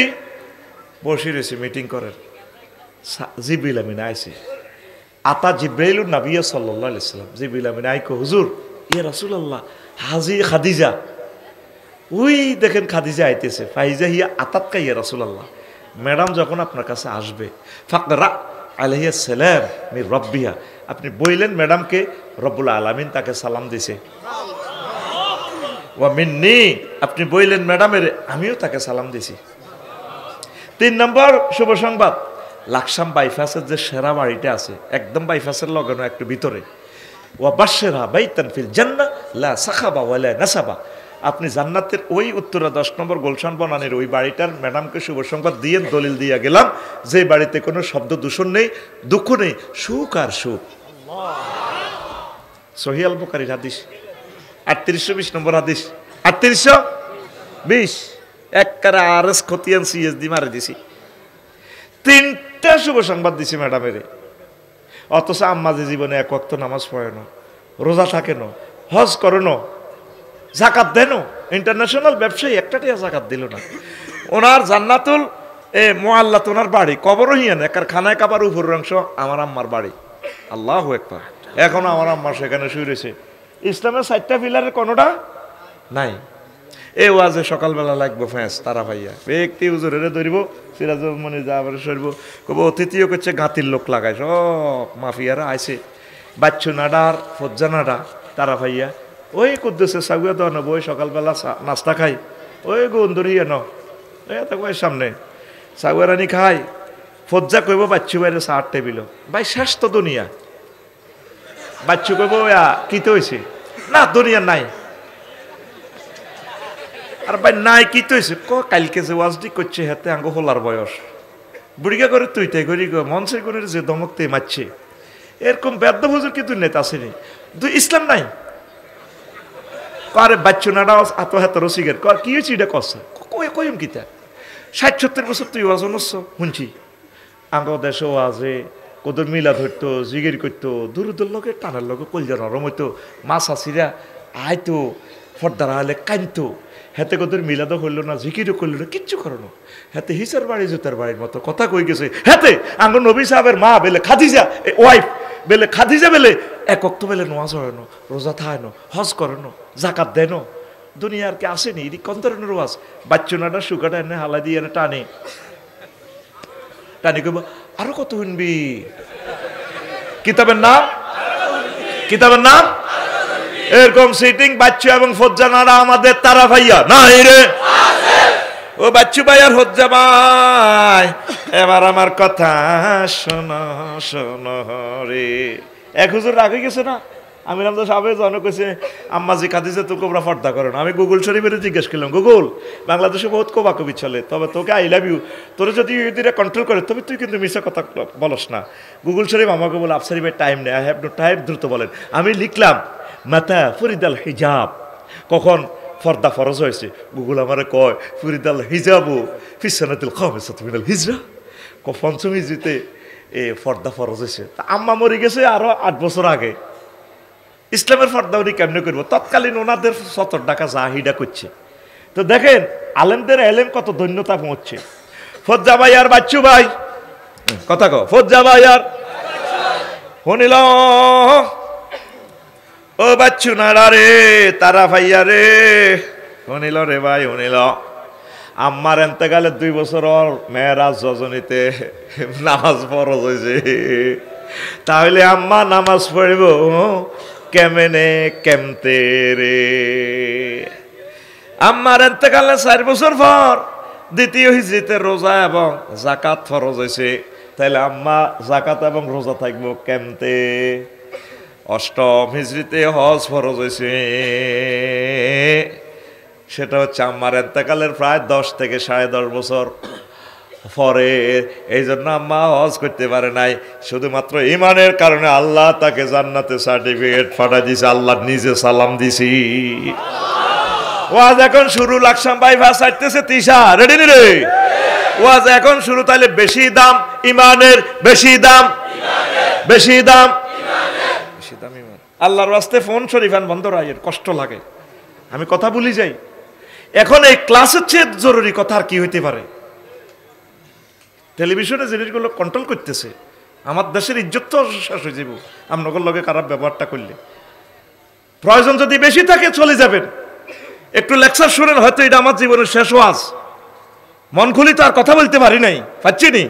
বসে রয়েছে মিটিং করেন, জিবরিল আমিন আইছে। আতা জিব্রাইলুন নবী সাল্লাল্লাহু আলাইহি ওয়াসাল্লাম, জিবরিল আমিন আইকো হুজুর ইয়া রাসূলুল্লাহ হাজি খাদিজা ওই দেখেন খাদিজা আইতেছে, ফাইজা হিয়া আতাত কাইয়া রাসূলুল্লাহ, ম্যাডাম যখন আপনার কাছে আসবে, ফাকরা আলাইহিস সালাম মির রব্বিহা, আপনি বললেন ম্যাডামকে রব্বুল আলামিন তাকে সালাম দিছে, ওয়া মিন্নি, আপনি বললেন ম্যাডামের আমিও তাকে সালাম দিছি। 3 নম্বর শুভ সংবাদ, লাকসাম বাইপাসের যে সেরা বাড়িটা আছে, একদম বাইপাসের লাগানো একটু ভিতরে, ওয়া বাশশিরা বাইতান ফিল জান্নাহ লা সাখাবা ওয়ালা নাসাবা, আপনি জান্নাতের ওই উত্তরা 10 নম্বর গুলশান বনানীর ওই বাড়িটার ম্যাডামকে শুভ সংবাদ দিয়ে দলিল দিয়ে গেলাম যে বাড়িতে কোনো শব্দ দূষণ নেই, দুঃখ নেই, সুখ আর সুখ। সহিহ আল বুখারীর হাদিস 3820 নম্বর হাদিস, 3820, একবারে আরএস খতিয়ান সিএসডি মারে দিছি। 3টা শুভ সংবাদ দিছি ম্যাডামের, অথচ আম্মা যে জীবনে এক ওয়াক্ত নামাজ পড়ে না, রোজা থাকে না, হজ করে না, যাকাত দেন, ইন্টারন্যাশনাল ব্যবসায়ী, একটা টিয়া যাকাত দিল না। ওনার জান্নাতুল মুআল্লাত ওনার বাড়ি, কবরও হিয়ান একার খানায় কাবার উপর অংশ আমার আম্মার বাড়ি। আল্লাহু আকবার। এখন আমার আম্মা সেখানে শুয়ে রয়েছে। ইসলামের 4টা পিলারের কোনোটা নাই। এ ওয়াজে সকালবেলা লাগবো ফ্যাঁস তারা ভাইয়া ব্যক্তি হুজুরেরে ধরিব, সিরাজুল মনি যা আবার সরব, কব অতিথিও করছে গাতির লোক লাগায়, সব মাফিয়ারা আইছে, বাচ্চু নাডা আর ফজ্জা নাডা তারা ভাইয়া ওই কুদ্দুসে সাগুয়া দেওয়া নেবো, ওই সকালবেলা নাস্তা খাই, ওই গন্ধরিয়ে ন ওই সামনে সাগুয়া রানি খাই, ফজ্জা কইব বাচ্চু বাইরে 8 টেবিল, ভাই শেষ তো দুনিয়া, বাচ্চু কইব কি তো হয়েছে, না দুনিয়া নাই, আর ভাই নাই কি তো হয়েছে, কালকে যে ওয়াজটি করছে হাতে আঙ্গ হোলার বয়স, বুড়িগা করে তুই তাই করি মঞ্চের করে যে দমকতে মারছে, এরকম বেদ্য হুজুর কিন্তু নেতা আসেনি, ইসলাম নাই। আরে বাচ্চু নাডা এত হাত রসিকের কর কি হয়েছে এটা কস কইম কিতা 60-70 বছর তুই ওয়াজ নস শুনছি, আঙ্গ দেশে ওয়াজে কদর মিলা ধরতো, জিগির করতো, দুরুদুর লগে টানার লগে কলজা নরম হইতো, মাছ আসিরা আইতো, ফর্দারা হলে কানতো, হাতে কদর মিলাদ হইল না, জিকিরও করল না, কিচ্ছু করো না, হাতে হিসার বাড়ি জুতার বাড়ির মতো কথা কই গেছে। হাতে আঙ্গ নবী সাহেবের মা বেলে খাদিজা ওয়াইফ বেলে খাদিজা বেলে এক ওয়াক্ত বেলে নামাজ পড়ে না, রোজা থায় না, হজ করে না, যাকাত দেয় না, দুনিয়া আর কি আসেনি, এটি কোন ধরনের ওয়াজ? বাচ্চুনাটা শুকাটা এনে হালা দিয়ে এনে টানে টানি কইব আরো কত শুনবি, কিতাবের নাম, কিতাবের নাম এরকম সিটিং বাচ্চু এবং ফজ্জা নাড়া আমাদের তারা ভাইয়া না রে, ও বাচ্চু ভাই আর ফজ্জা ভাই এবার আমার কথা শোনো শোনো রে। এক হুজুর রাগে গেছে না, আমি নাম তো সাবে জন কইছে আম্মা জি খাদিজা তো কোবরা ফর্দা করো না। আমি গুগল শরীফের জিজ্ঞেস করলাম, গুগল বাংলাদেশে বহুত কোবাকবি চলে, তবে তোকে আই লাভ ইউ, তোর যদি ইহুদিরা কন্ট্রোল করে তবে তুই কিন্তু মিশা কথা বলস না। গুগল শরীফ আমাকে বলে আফসারি ভাই টাইম নেই, আই হ্যাভ নো টাইম, দ্রুত বলেন। আমি লিখলাম মাতা ফরিদাল হিজাব, কখন ফর্দা ফরজ হয়েছে? গুগল আমারে কয় ফরিদাল হিজাবু ফিসানাতুল খামিসাত মিনাল হিজরা, পঞ্চম হিজরিতে ফর্দা ফরজ হয়েছে। তা আম্মা মরে গেছে আরো 8 বছর আগে। ইসলামের ফর্দা উনি কেমনে করবো? তৎকালীন ওনাদের 70 টাকা জাহিদা করছে। তো দেখেন আলেমদের এলেম কত ধন্যতা পৌঁছছে। ফজ্জা ভাই আর বাচ্চু ভাই কথা কো, ফজ্জা ভাই আর শুনিল ও বাচ্চু নাড়া রে, তারা ভাইয়া রে, শুনিল রে ভাই শুনিল, আম্মার এন্তেকালে 2 বছর মেয়েরাজ রজনীতে নামাজ ফরজ হয়েছে। তাহলে আম্মা নামাজ পড়ব কেমনে কেমতে রে? আম্মার এন্তেকালে 4 বছর পর দ্বিতীয় হিজরিতে রোজা এবং যাকাত ফরজ হয়েছে। তাহলে আম্মা যাকাত এবং রোজা থাকবো কেমতে? 8ম হিজরিতে হজ ফরজ হয়েছে, সেটা হচ্ছে আম্মার এন্তেকালের প্রায় 10 থেকে 10.5 বছর পরে। এই জন্য আম্মা হজ করতে পারে নাই, শুধুমাত্র ইমানের কারণে আল্লাহ তাকে জান্নাতে সার্টিফিকেট পাঠাই দিছে, আল্লাহ নিজে সালাম দিছি। ওয়াজ এখন শুরু, লাকসাম বাইপাস আসতেছে তিশা, রেডি নি রে? ওয়াজ এখন শুরু, তাইলে বেশি দাম ইমানের, বেশি দাম, বেশি দাম, বেশি দাম ইমান। আল্লাহর ওয়াস্তে ফোন শরীফান বন্ধ রাখেন, কষ্ট লাগে, আমি কথা ভুলি যাই। এখন এই ক্লাসের চেয়ে জরুরি কথা আর কি হইতে পারে? টেলিভিশনে জিনিসগুলো কন্ট্রোল করতেছে, আমার দেশের ইজ্জত তো শেষ হয়ে যাব আপনাদের লগে খারাপ ব্যবহারটা করলে। প্রয়োজন যদি বেশি থাকে চলে যাবেন, একটু লেকচার শুনেন, হয়তো এটা আমার জীবনের শেষ ওয়াজ। মন খুলি তো আর কথা বলতে পারি নাই, পাচ্ছি নি।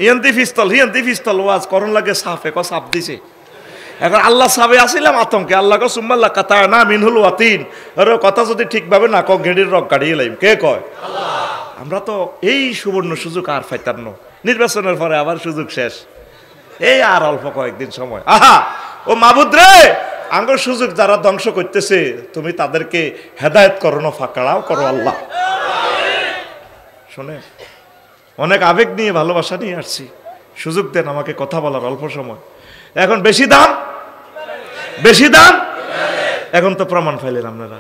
হিয়ান্তি পিস্তল ওয়াজ করন লাগে সাফে সাপ দিছে। এখন আল্লাহ সাবে আসিলাম আতঙ্কে, আল্লাহ সুম্মাল্লাহ কাতা না মিনহুল ওয়াতিন, কথা যদি ঠিকভাবে না ক ঘেড়ির রক গাড়িয়ে লাইম, কে কয়? আমরা তো এই সুবর্ণ সুযোগ আর ফাইতান্ন, নির্বাচনের পরে আবার সুযোগ শেষ, এই আর অল্প কয়েকদিন সময়। আহা ও মাবুদ রে, আঙ্গর সুযোগ যারা ধ্বংস করতেছে, তুমি তাদেরকে হেদায়েত করো না, ফাঁকড়াও করো আল্লাহ। শোনে, অনেক আবেগ নিয়ে ভালোবাসা নিয়ে আসছি, সুযোগ দেন আমাকে কথা বলার অল্প সময়। এখন বেশি দাম এখন তো প্রমাণ পাইলেন আপনারা।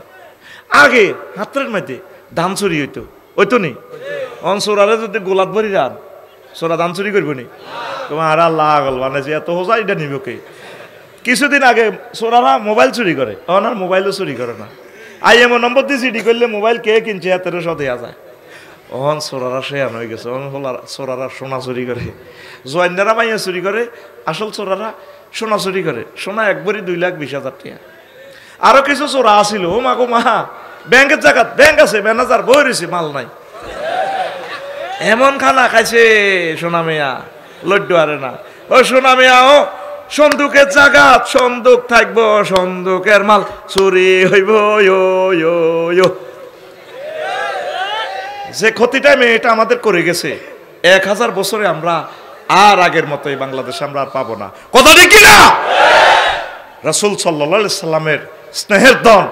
আগে হাতের মধ্যে ধান চুরি হইতো নি, অনসোরারে যদি গোলাত ভরি রান সোরা ধান চুরি করবো নি, তোমার আর আল্লাহ আগল বানাইছে, এত হোজা এটা নিব কে? কিছুদিন আগে সোরারা মোবাইল চুরি করে, এখন আর মোবাইলও চুরি করে না। IMO নম্বর দিয়ে সিডি করলে মোবাইল কে কিনছে হাতের দেওয়া যায়। অহন সোরারা শেয়ান হয়ে গেছে, সোরারা সোনা চুরি করে, জয়েন্দারা মাইয়া চুরি করে, আসল চোরারা সোনা চুরি করে। সোনা একবারই 2,20,000 টাকা। আরো কিছু চোরা আসিল, ও মা গো মা, ব্যাংকের জায়গা ব্যাংক আছে, ম্যানেজার বই রয়েছে, মাল নাই। এমন খানা খাইছে সোনা মেয়া, লড্ডু আরে না। ও সোনা মেয়া, ও সন্দুকের জায়গা, সন্দুক থাকবো, সন্দুকের মাল চুরি হইব। যে ক্ষতিটা মেয়েটা আমাদের করে গেছে, 1000 বছরে আমরা আর আগের মতো এই বাংলাদেশে আমরা আর পাবো না। কথা ঠিক কিনা? রাসূল সাল্লাল্লাহু আলাইহি সাল্লামের স্নেহের ধন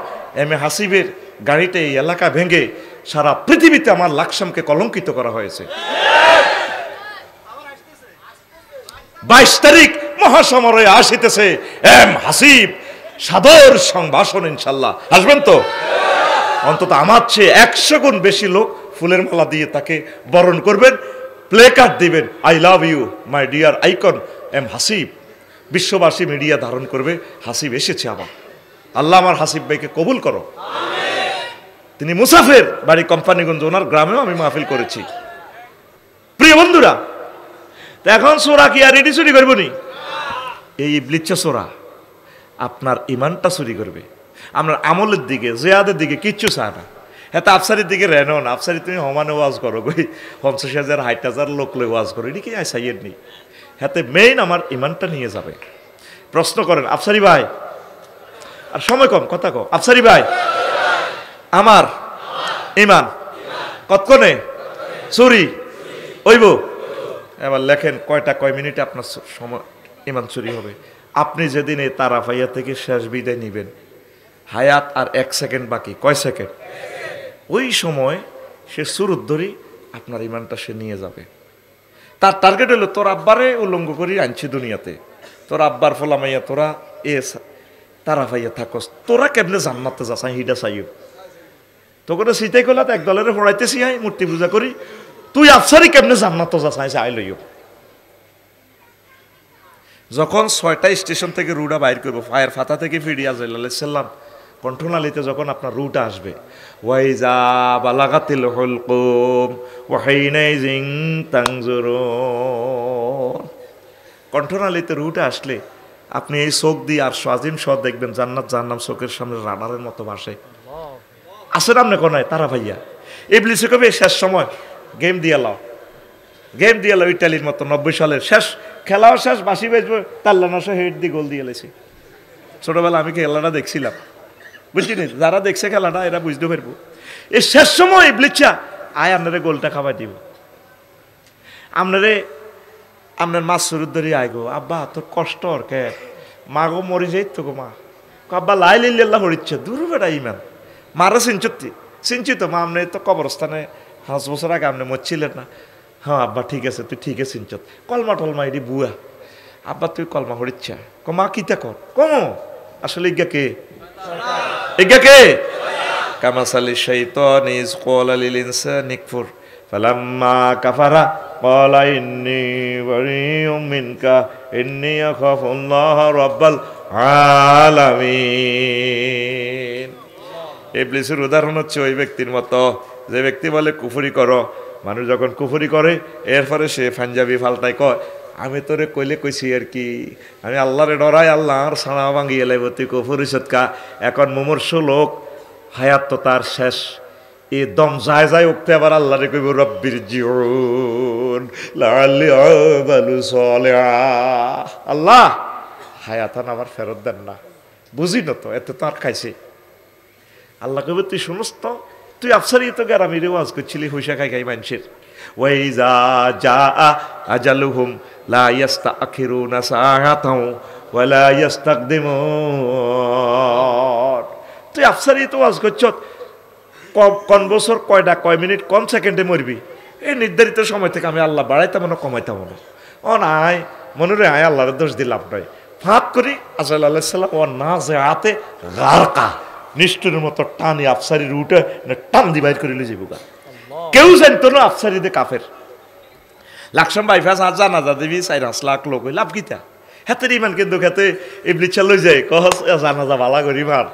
এম এ হাসিবের গাড়িতে এই এলাকা ভেঙে সারা পৃথিবীতে আমার লাকসামকে কলঙ্কিত করা হয়েছে। 22 তারিখ মহাসমরে আসিতেছে এম হাসিব, সাদর সংভাষণ, ইনশাল্লাহ আসবেন তো? অন্তত আমার চেয়ে 100 গুণ বেশি লোক ফুলের মালা দিয়ে তাকে বরণ করবেন, প্লে কার্ড দিবেন, I love you my dear icon M Hasib. বিশ্ববাসী মিডিয়া ধারণ করবে, হাসিব এসেছে আবার। আল্লাহ আমার হাসিব ভাইকে কবুল করো। তিনি মুসাফির, বাড়ি কোম্পানিগঞ্জ, ওনার গ্রামেও আমি মাহফিল করেছি। প্রিয় বন্ধুরা, এখন সোরা কি আর রেডি চুরি করবো নি? এই ইবলিচ্ছা সোরা আপনার ইমানটা চুরি করবে, আপনার আমলের দিকে, জিয়াদের দিকে কিচ্ছু চায় না। হ্যাঁ, আফসারির দিকে রেনো না, আফসারি তুমি সমানে ওয়াজ করো, 50,000 60,000 লোক লই ওয়াজ করো, এটি কি চাইয়ের নি। হ্যাঁ, মেইন আমার ইমানটা নিয়ে যাবে। প্রশ্ন করেন, আফসারি ভাই, আর সময় কম, কথা কো, আফসারি ভাই আমার ইমান কতক্ষণে চুরি হইব? এবার লেখেন কয় মিনিটে আপনার সময় ইমান চুরি হবে। আপনি যেদিন এই তারাফাইয়া থেকে শেষ বিদায় নিবেন, হায়াত আর 1 সেকেন্ড বাকি, কয় সেকেন্ড? ওই সময় সে সুরুত ধরি আপনার ইমানটা সে নিয়ে যাবে। তার টার্গেট হলো, তোর আব্বারে উলঙ্গ করি আনছি দুনিয়াতে, তোর আব্বার ফলামাইয়া তোরা এ তারাফাইয়া থাকস, তোরা কেমনে জান্নাতে যাচাই হিডা চাইও তোকে সিটাই করলা, এক দলের পড়াইতেছি আই মূর্তি পূজা করি, তুই আফসারি কেমনে জান্নাত যাচাই আই লইও। যখন 6টা স্টেশন থেকে রুটা বাইর করবো, ফায়ার ফাতা থেকে ফিরিয়া আলাইসাল্লাম কণ্ঠনালীতে যখন আপনার রুটা আসবে, ওয়াইজা বালাগাতিল হুলকুম ওয়াহিনাইজিং তানজুরুন, কণ্ঠনালীতে রুটা আসলে আপনি এই চোখ দিয়ে আর আজিম সহ দেখবেন জান্নাত জাহান্নাম চোখের সামনে রানারের মতো ভাসে। আসেন আপনি কোনায় তারা ভাইয়া, ইবলিসে কবে শেষ সময় গেম দিয়ে লাও ইটালির মতো 90 সালের শেষ খেলাও শেষ, বাসি বেজবো, তাল্লানাশা হেড দিয়ে গোল দিয়ে লেছে। ছোটবেলা আমি খেলাটা দেখছিলাম, বুঝছিনি, যারা দেখছে খেলাটা এরা বুঝতে পারবো। এই শেষ সময় ইবলিসা আয় আপনারে গোলটা খাওয়াই দিব, আপনার মাছ শুরুর ধরে আয় গো, আব্বা তোর কষ্ট আর কে, মা গো মরি যাই তো গো মা, আব্বা লাই লিল্লাহ হরিচ্ছে, দূর বেড়া ইমান মারা চিনছি তো মা, আপনি তো কবরস্থানে 5 বছর আগে আপনি মরছিলেন না। হ্যাঁ আব্বা ঠিক আছে, তুই ঠিক আছে চিনছত, কলমা টলমা এটি বুয়া, আব্বা তুই কলমা হরিচ্ছা, মা কিতা কর কম, আসলে ইজ্ঞা কে কামাসালি শাইতান ইজ ক্বালা লিল ইনসানি কফুর ফালাম্মা কাফারা ক্বালা ইন্নী বারিউম মিনকা ইন্নী আখাফুল্লাহ রাব্বাল আলামিন। ইবলিসের উদাহরণ হচ্ছে ওই ব্যক্তির মতো যে ব্যক্তি বলে কুফরি করো, মানুষ যখন কুফরি করে এরপরে সে পাঞ্জাবি ফাল্টাই কয়, আমি তোরে কইলে কইছি আর কি, আমি আল্লাহরে ডরাই, আল্লাহর সানা ভাঙিয়ে লাইব, তুই কুফরি সৎকা। এখন মুমূর্ষ লোক হায়াত তো তার শেষ, এ দম যায় যায় উঠতে আবার আল্লাহ রে কইব রব্বির জিউন লাআল্লি আমালু সালিহা। আল্লাহ হায়াতান আমার ফেরত দেন না, বুঝি না তো, এত তো আর খাইছে। আল্লাহ কইব তুই শুনস তো, তুই আফসারি তো গ্রামের ওয়াজ করছিলি হুইসা খাই খাই মানুষের। ওয়াইজা জা আজালুহুম লা ইস্তাখিরুনা সাআতাও ওয়া লা ইস্তাকদিমুন। তুই আফসারি তো ওয়াজ করছ, কোন বছর কয়টা কয় মিনিট কোন সেকেন্ডে মরবি, এই নির্ধারিত সময় থেকে আমি আল্লাহ বাড়াইতাম না কমাইতাম না। ও নাই মনে রে আয় আল্লাহর দোষ দিলাম নয়, ফাঁপ করি আজরাইল আলাইহিস সালাম ও না যে হাতে গারকা নিষ্ঠুরের মতো টানি আফসারির উঠে টান দি বাইর করে লিয়ে যাবো গা। কেউ জানতো না আফসারি দে কাফের। লাকসাম বাইফাস আজ জানাজা দিবি 4-5 লাখ লোক হই লাভ কিতা, হাতের ইমান কিন্তু খেতে ইবলিস লই যায় কহস জানাজা বালা করি মার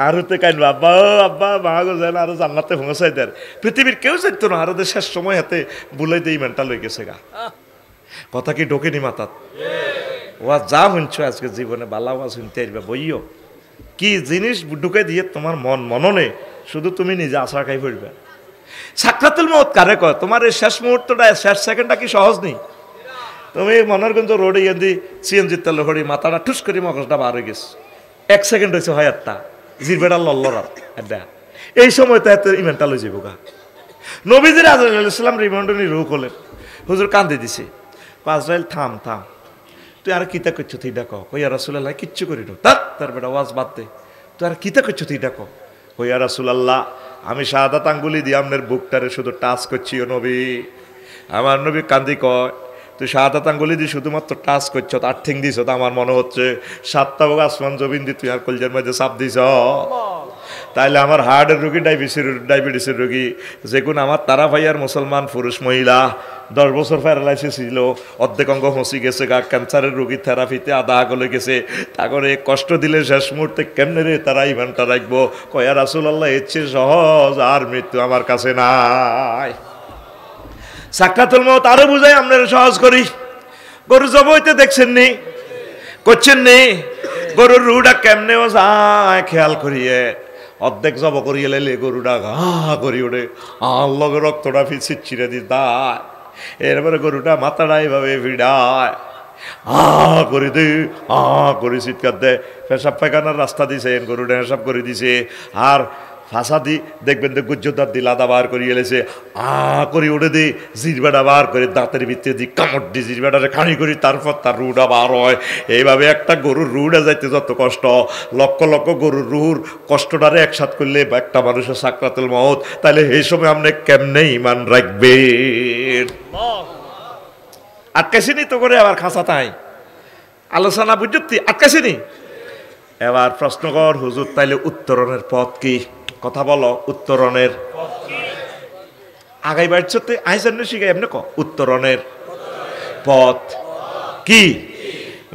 আর হতে কাইন আব্বা আব্বা মা গো যেন আরো জান্নাতে পৌঁছাই দেয়। পৃথিবীর কেউ জানতো না, আরো শেষ সময় হাতে বুলাই দিয়ে ইমানটা লই গেছে গা। কথা কি ঢোকেনি মাথাত? ওয়া যা শুনছো আজকে জীবনে বালা ওয়া শুনতে আসবে বইও কি জিনিস ঢুকে দিয়ে তোমার মন মননে শুধু তুমি নিজে আশা খাই পড়বে। সাকরাতুল মউত কারে কয়? তোমার এই শেষ মুহূর্তটা শেষ সেকেন্ডটা কি সহজ নেই? তুমি মনারগঞ্জ রোডে গিয়ে সিএনজি তেল হরি মাথাটা ঠুস করে মগজটা বার হয়ে গেছে, 1 সেকেন্ড হয়েছে হয় একটা জিরবেটা লল্লরা এই সময় তো এত ইমেন্টা লই যাবো গা। নবীজির আজরাইল আলাইহিস সালাম রিমান্ডনি রূহ করলেন, হুজুর কান্দে দিছে। আজরাইল থাম থাম, তুই আর কিতা করছো তুই ডাকো। কইয়া রাসূলুল্লাহ কিচ্ছু করি না, তার বেটা ওয়াজ বাদ দে, তুই আর কিতা করছো তুই ডাকো। কইয়া রাসূলুল্লাহ আমি শাহাদাত আঙ্গুলি দিয়ে আপনার বুকটারে শুধু টাচ করছি ও নবী। আমার নবী কান্দি কয় তুই শাহাদাত আঙ্গুলি দিয়ে শুধুমাত্র টাচ করছ, আর থিং দিছ তো আমার মনে হচ্ছে 7টা বগ আসমান জমিন দিয়ে তুই আর কলজার মধ্যে চাপ দিছ। তাইলে আমার হার্টের রোগী ডায়াবেটিসের রোগী যে কোনো আমার তারা ভাইয়ার মুসলমান পুরুষ মহিলা 10 বছর প্যারালাইসিস ছিল, অর্ধেক অঙ্গ ফসি গেছে গা, ক্যান্সারের রোগী থেরাপিতে আধা আগলে গেছে, তারপরে কষ্ট দিলে শেষ মুহূর্তে কেমনে রে তারা ইমানটা রাখবো। কয়া রাসূলুল্লাহ এর চেয়ে সহজ আর মৃত্যু আমার কাছে নাই। সাকরাতুল মউত আরো বুঝাই আপনারা সহজ করি। গরু জবাইতে দেখছেন নি, করছেন নি, গরুর রুটা কেমনে ও যায় খেয়াল করিয়ে অর্ধেক জব করিয়ে লেলে গরুটা ঘা করি ওঠে, আল্লাহ রক্তটা ফিরছি ছিঁড়ে দি দায়। এরপরে গরুটা মাথাটা এইভাবে ভিড়ায় করে দে করে চিৎকার দেয়, পেশাব পায়খানার রাস্তা দিছে গরুটা পেশাব করে দিছে। আর ফাঁসা দি দেখবেন তো গুজ্জদার দিল আদা বার করিয়ে এলেছে, করে উঠে দি জিরবাটা বার করে দাঁতের ভিতরে দি কামড় দি জিরবাটারে খানি করি, তারপর তার রুটা বার হয়। এইভাবে একটা গরুর রুটা যাইতে যত কষ্ট, লক্ষ লক্ষ গরুর রুর কষ্টটারে একসাথ করলে একটা মানুষের সাকরাতুল মউত, তাহলে এই সময় আপনি কেমনে ইমান রাখবেন? আটকাইছিনি তো করে আবার খাঁচা তাই আলোচনা বুঝতি আটকাইছিনি। এবার প্রশ্ন কর হুজুর তাইলে উত্তরণের পথ কি? কথা বলো, উত্তরণের আগাই বাড়ছে আইসান্ন শিখাই এমনি ক উত্তরণের পথ কি?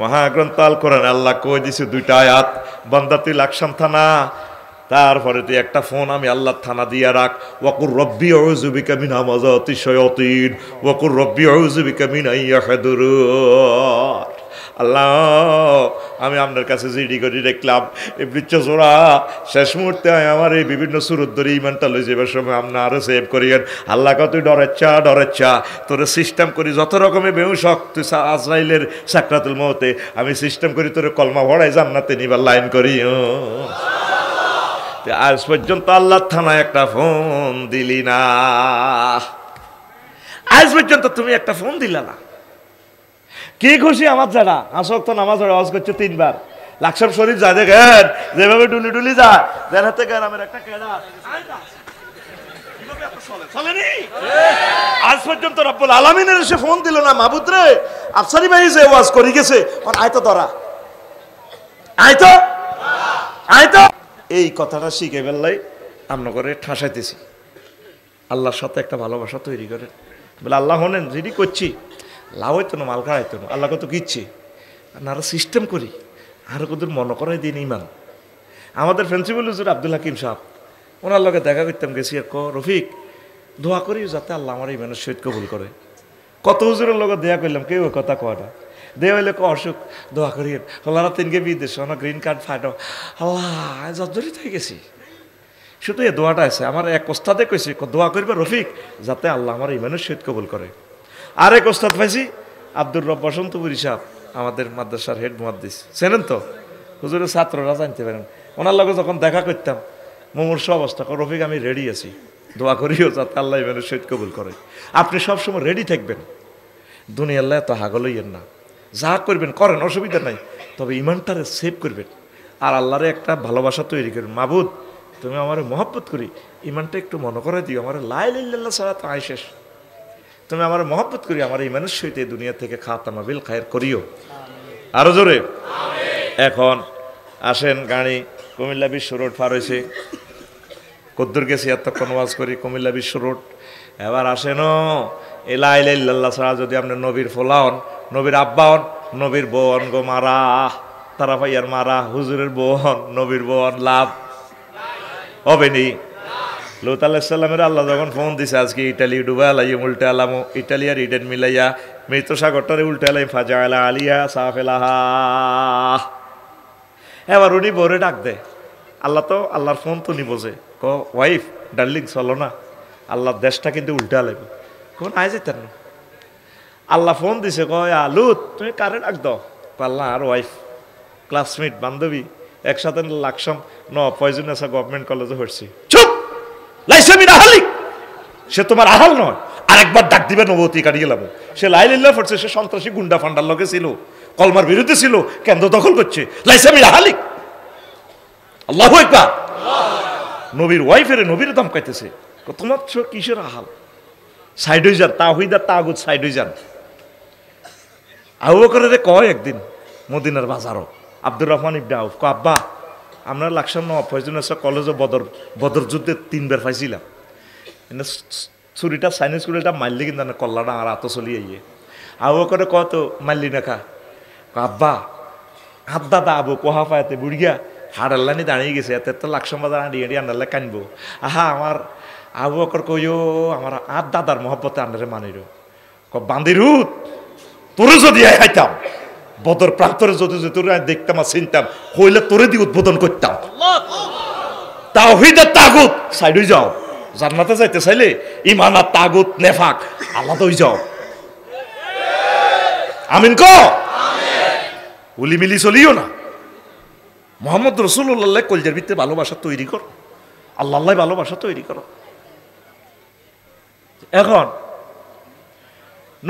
মহাগ্রন্থ আল কোরআন আল্লাহ কই দিছে 2টা আয়াত, বান্দা তুই লাকসাম থানা, তারপরে তুই একটা ফোন আমি আল্লাহ থানা দিয়া রাখ। ওয়াকুর রব্বি আউযু বিকা মিন হামাযাতি শায়াতিন ওয়াকুর রব্বি আউযু বিকা মিন আইয়াহদুরুন। আল্লাহ আমি আপনার কাছে জিডি করে দেখলাম এই বৃচ্ছজোড়া শেষ মুহূর্তে আমার এই বিভিন্ন সুরত ধরে ইমানটা লই যাবার সময় আপনার আরো সেভ করিয়েন। আল্লাহ কত ডরেচ্ছা তোরে সিস্টেম করি যত রকমের বেউশক তুই আজরাইলের সাকরাতুল মউতে আমি সিস্টেম করি তোরে কলমা ভরাই জান্নাতে নিবার লাইন করি। আজ পর্যন্ত আল্লাহ থানায় একটা ফোন দিলি না, আজ পর্যন্ত তুমি একটা ফোন দিলা না। কি খুশি আমার যারা আসক তো নামাজ আওয়াজ করছে 3 বার লাকসাম শরীফ যায় দেখেন যেভাবে ডুলি ডুলি যায় দেন হাতে গ্রামের একটা কেডা আজ পর্যন্ত রব্বুল আলামিনের এসে ফোন দিল না। মাহবুদ রে আফসারি ভাই যে ওয়াজ করে গেছে আয় তো ধরা আয় তো এই কথাটা শিখে ফেললাই আমরা করে ঠাসাইতেছি। আল্লাহর সাথে একটা ভালোবাসা তৈরি করে বলে আল্লাহ হনেন যেটি করছি লাভ হইতো না মাল খাওয়াইতো না, আল্লাহ কত কিচ্ছি আর আরো সিস্টেম করি আরো কত মনে করাই দিন ইমান। আমাদের প্রিন্সিপাল হুজুর আব্দুল হাকিম সাহেব ওনার লগে দেখা করতাম গেছি আর রফিক দোয়া করি যাতে আল্লাহ আমার ইমানের সহিত কবুল করে। কত হুজুরের লগে দেয়া করলাম কেউ কথা কয় না, দেয়া হইলে অসুখ দোয়া করি হলারা 3 বিদেশ গ্রিন কার্ড ফাটো আল্লাহ জর্জরিত হয়ে গেছি। শুধু এই দোয়াটা আছে। আমার এক ওস্তাদে কইছে দোয়া করবে রফিক যাতে আল্লাহ আমার ইমানের সহিত কবুল করে। আরেক ওস্তাদ পাইছি আব্দুর রব বসন্তপুরী সাহেব, আমাদের মাদ্রাসার হেড মুহাদ্দিস, চেনেন তো, হুজুরের ছাত্ররা জানতে পারেন। ওনার লগে যখন দেখা করতাম মুমূর্ষ অবস্থা, রফিক আমি রেডি আছি, দোয়া করিও যাতে আল্লাহ ইমানের সহিত কবুল করে। আপনি সবসময় রেডি থাকবেন, দুনিয়া আল্লাহ এত হাগল হইয়েন না, যা করবেন করেন, অসুবিধা নাই, তবে ইমানটারে সেভ করবেন আর আল্লাহরে একটা ভালোবাসা তৈরি করবেন। মাবুদ তুমি আমার মহব্বত করি, ইমানটা একটু মনে করে দিও, আমার লা ইলাহা ইল্লাল্লাহ ছাড়া তো আয় শেষ, তুমি আমার মহব্বত করি, আমার ইমানের সহিত এই দুনিয়া থেকে খাতামা বিল খায়ের করিও, আরো জোরে। এখন আসেন, গাড়ি কুমিল্লা বিশ্ব রোড পার হয়েছে, কদ্দুর গেছি এতক্ষণ ওয়াজ করি, কুমিল্লা বিশ্ব রোড। এবার আসেন, লা ইলাহা ইল্লাল্লাহ ছাড়া যদি আপনি নবীর ফোলাওন, নবীর আব্বাওন, নবীর বোন গো মারা, তারা ভাইয়ার মারা, হুজুরের বোন, নবীর বোন, লাভ হবে নি। লূত আলাইহিস সালামের আল্লাহ যখন ফোন দিছে আজকে ইটালি ডুবা আলাইম উল্টে আলামো, ইটালি আর ইডেন মিলাইয়া মৃত সাগরটারে উল্টে আলাই ফাজালা আলিয়া সাফেলাহা। এবার উনি বরে ডাক দে, আল্লাহ তো আল্লাহর ফোন তো নি বোঝে, ক ওয়াইফ ডার্লিং চলো না, আল্লাহর দেশটা কিন্তু উল্টে আলাইব, কোন আয় যেতেন না। আল্লাহ ফোন দিছে, কয় লূত তুমি কারে ডাক দাও, আল্লাহ আর ওয়াইফ ক্লাসমেট বান্ধবী একসাথে লাকসাম পয়জনেসা গভর্নমেন্ট কলেজে পড়ছি। চুপ, লাইসামিন আহালিক, সে তোমার আহাল নয়, আরেকবার ডাক দিবে নবতী কাটিয়ে গেলাম। সে লাইলিল্লাহ পড়ছে, সে সন্ত্রাসী গুন্ডা ফান্ডার লগে ছিল, কলমার বিরুদ্ধে ছিল, কেন্দ্র দখল করছে, লাইসামিন আহালিক। আল্লাহু আকবার। নবীর ওয়াইফের নবীর দাম কাইতেছে, তোমার কিসের আহাল, সাইড হয়ে যান, তাওহীদ আর তাগুত সাইড হয়ে যান। আবু বকরের কয় একদিন মদিনার বাজারও আব্দুর রহমান ইবনে আউফ, আব্বা আমরা লাকসাম ফয়জুন্নেসা কলেজে বদর যুদ্ধে 3 বার পাইছিলাম, ছুরিটা চাইনিজ ছুরিটা মারলি কিন্তু না কল্লাটা আর আত চলি আইয়ে। আবু বকরে কত মারলি না খা, আব্বা হাত দাদা আবু কোহা পায়াতে বুড়িয়া হাড় আল্লানি দাঁড়িয়ে গেছে, এতে তো লাকসাম বাজার আঁড়িয়ে আঁড়িয়ে আন্ডারলে কানবো। আহা আমার আবু বকর কইও আমার আর দাদার মহব্বতে আন্ডারে মানির বান্দিরুত, তোরে যদি খাইতাম বদর প্রান্তরে যদি তোরে দেখতাম আর চিনতাম, হইলে তোরে দিয়ে উদ্বোধন করতাম। তাওহীদ আর তাগুত সাইড হয়ে যাও, জান্নাতে যাইতে চাইলে ঈমান আর তাগুত নেফাক আলাদা হয়ে যাও। আমিন ক উলি মিলি চলিও না। মুহাম্মদ রাসূলুল্লাহ কলজার ভিতরে ভালোবাসা তৈরি কর, আল্লাহ ভালোবাসা তৈরি করো। এখন